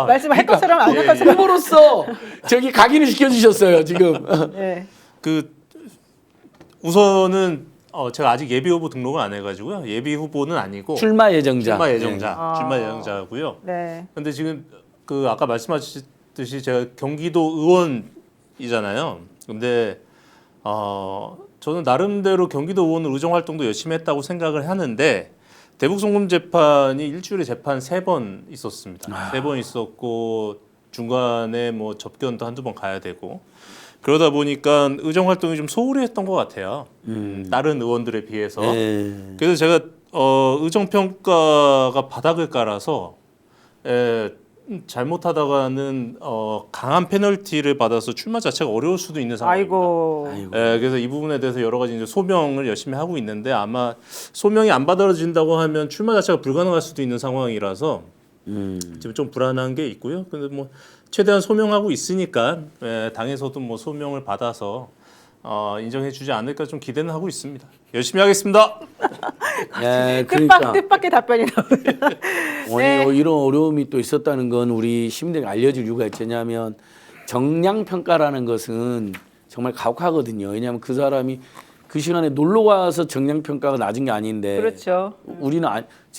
말씀할 것처럼 안 할 것처럼. 후보로서 저기 각인을 시켜주셨어요 지금. 네. 그 우선은 제가 아직 예비 후보 등록을 안 해가지고요. 예비 후보는 아니고 출마 예정자. 출마 예정자고요. 네. 근데 지금 그 아까 말씀하셨듯이 제가 경기도 의원이잖아요. 근데 저는 나름대로 경기도 의원 의정 활동도 열심히 했다고 생각을 하는데 대북 송금 재판이 일주일에 재판 3번 있었습니다. 3번 있었고 중간에 뭐 접견도 한두 번 가야 되고 그러다 보니까 의정 활동이 좀 소홀히 했던 것 같아요. 다른 의원들에 비해서. 그래서 제가 의정 평가가 바닥을 깔아서 잘못하다가는 강한 페널티를 받아서 출마 자체가 어려울 수도 있는 상황입니다. 아이고. 그래서 이 부분에 대해서 여러 가지 이제 소명을 열심히 하고 있는데 아마 소명이 안 받아진다고 하면 출마 자체가 불가능할 수도 있는 상황이라서 지금 좀 불안한 게 있고요. 근데 뭐 최대한 소명하고 있으니까 당에서도 뭐 소명을 받아서 인정해주지 않을까 좀 기대는 하고 있습니다. 열심히 하겠습니다. 예, 그러니까 뜻밖의 답변이 나옵니다. 오늘 이런 어려움이 또 있었다는 건 우리 시민들에게 알려줄 이유가 있냐면 정량 평가라는 것은 정말 가혹하거든요. 왜냐하면 그 사람이 그 시간에 놀러 가서 정량 평가가 낮은 게 아닌데. 그렇죠. 우리는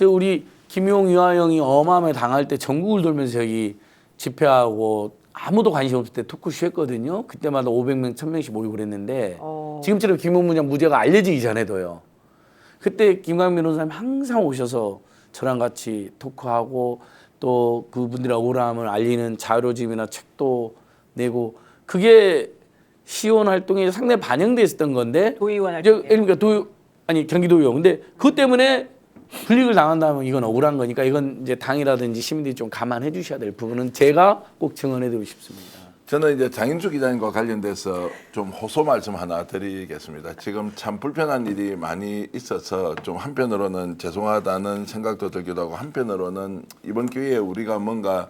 우리 김용 유아영이 어마어마하게 당할 때 전국을 돌면서 저기 집회하고 아무도 관심 없을 때 토크쇼 했거든요. 그때마다 500명, 1000명씩 모이고 그랬는데 지금처럼 김용 문장 무죄가 알려지기 전에도요. 그때 김광민 변호사님 항상 오셔서 저랑 같이 토크하고 또 그분들의 억울함을 알리는 자료집이나 책도 내고 그게 시의원 활동에 상당히 반영돼 있었던 건데 도의원 활동에. 그러니까 경기도의원. 근데 그것 때문에 불이익을 당한다면 이건 억울한 거니까 이건 이제 당이라든지 시민들이 좀 감안해 주셔야 될 부분은 제가 꼭 증언해 드리고 싶습니다. 저는 이제 장인수 기자님과 관련돼서 좀 호소 말씀 하나 드리겠습니다. 지금 참 불편한 일이 많이 있어서 좀 한편으로는 죄송하다는 생각도 들기도 하고 한편으로는 이번 기회에 우리가 뭔가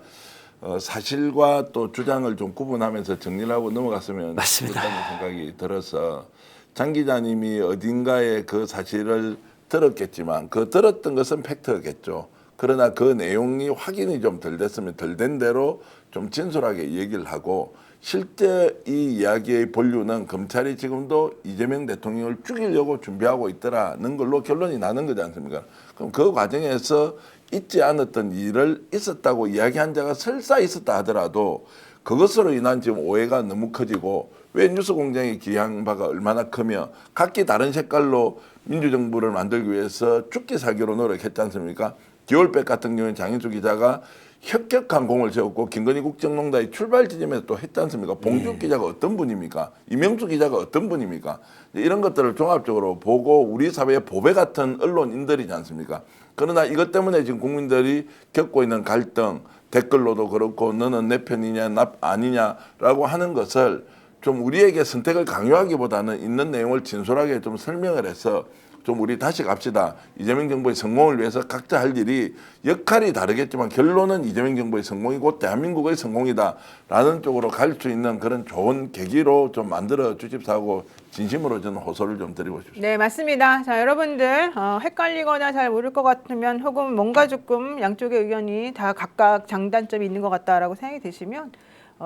사실과 또 주장을 좀 구분하면서 정리를 하고 넘어갔으면 맞습니다. 좋겠다는 생각이 들어서 장 기자님이 어딘가에 그 사실을 들었겠지만 그 들었던 것은 팩트겠죠. 그러나 그 내용이 확인이 좀 덜 됐으면 덜 된 대로 좀 진솔하게 얘기를 하고 실제 이 이야기의 본류는 검찰이 지금도 이재명 대통령을 죽이려고 준비하고 있더라는 걸로 결론이 나는 거지 않습니까? 그럼 그 과정에서 있지 않았던 일을 있었다고 이야기한 자가 설사 있었다 하더라도 그것으로 인한 지금 오해가 너무 커지고 왜 뉴스 공장이 기여한 바가 얼마나 크며 각기 다른 색깔로 민주정부를 만들기 위해서 죽기 살기로 노력했지 않습니까? 디올백 같은 경우는 장인수 기자가 혁혁한 공을 세웠고 김건희 국정농단의 출발 지점에서 또 했지 않습니까? 봉주 기자가 어떤 분입니까? 이명수 기자가 어떤 분입니까? 이런 것들을 종합적으로 보고 우리 사회의 보배 같은 언론인들이지 않습니까? 그러나 이것 때문에 지금 국민들이 겪고 있는 갈등, 댓글로도 그렇고 너는 내 편이냐 나 아니냐라고 하는 것을 좀 우리에게 선택을 강요하기보다는 있는 내용을 진솔하게 좀 설명을 해서 좀 우리 다시 갑시다. 이재명 정부의 성공을 위해서 각자 할 일이 역할이 다르겠지만 결론은 이재명 정부의 성공이고 대한민국의 성공이다라는 쪽으로 갈 수 있는 그런 좋은 계기로 좀 만들어 주십사 하고 진심으로 저는 호소를 좀 드리고 싶습니다. 네, 맞습니다. 자, 여러분들 헷갈리거나 잘 모를 것 같으면 혹은 뭔가 조금 양쪽의 의견이 다 각각 장단점이 있는 것 같다라고 생각이 드시면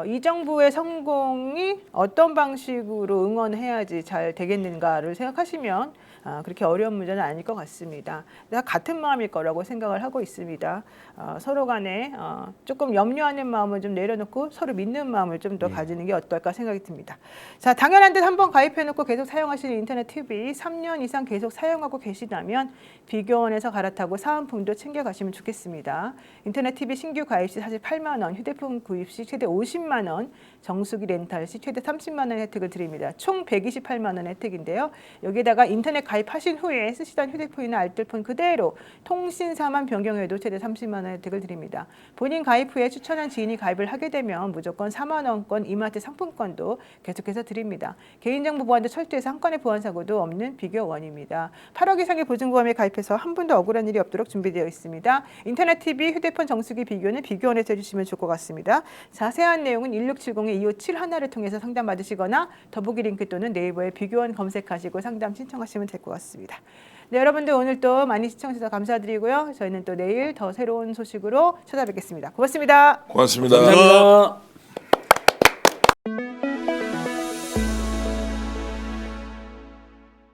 이 정부의 성공이 어떤 방식으로 응원해야지 잘 되겠는가를 생각하시면 그렇게 어려운 문제는 아닐 것 같습니다. 다 같은 마음일 거라고 생각을 하고 있습니다. 서로 간에 조금 염려하는 마음을 좀 내려놓고 서로 믿는 마음을 좀 더 가지는 게 어떨까 생각이 듭니다. 자, 당연한 듯 한번 가입해놓고 계속 사용하시는 인터넷 TV 3년 이상 계속 사용하고 계시다면 비교원에서 갈아타고 사은품도 챙겨가시면 좋겠습니다. 인터넷 TV 신규 가입 시 48만 원, 휴대폰 구입 시 최대 50만 원, 정수기 렌탈 시 최대 30만 원 혜택을 드립니다. 총 128만 원 혜택인데요. 여기에다가 인터넷 가입하신 후에 쓰시던 휴대폰이나 알뜰폰 그대로 통신사만 변경해도 최대 30만 원 혜택을 드립니다. 본인 가입 후에 추천한 지인이 가입을 하게 되면 무조건 4만 원권 이마트 상품권도 계속해서 드립니다. 개인정보 보안도 철저해서 한 건의 보안 사고도 없는 비교원입니다. 8억 이상의 보증보험에 가입해서 한 번도 억울한 일이 없도록 준비되어 있습니다. 인터넷 TV, 휴대폰 정수기 비교는 비교원에서 해주시면 좋을 것 같습니다. 자세한 내용은 1670-2571을 통해서 상담 받으시거나 더보기 링크 또는 네이버에 비교원 검색하시고 상담 신청하시면 될 것 같습니다. 네, 여러분들 오늘 또 많이 시청해주셔서 감사드리고요. 저희는 또 내일 더 새로운 소식으로 찾아뵙겠습니다. 고맙습니다. 고맙습니다. 감사합니다.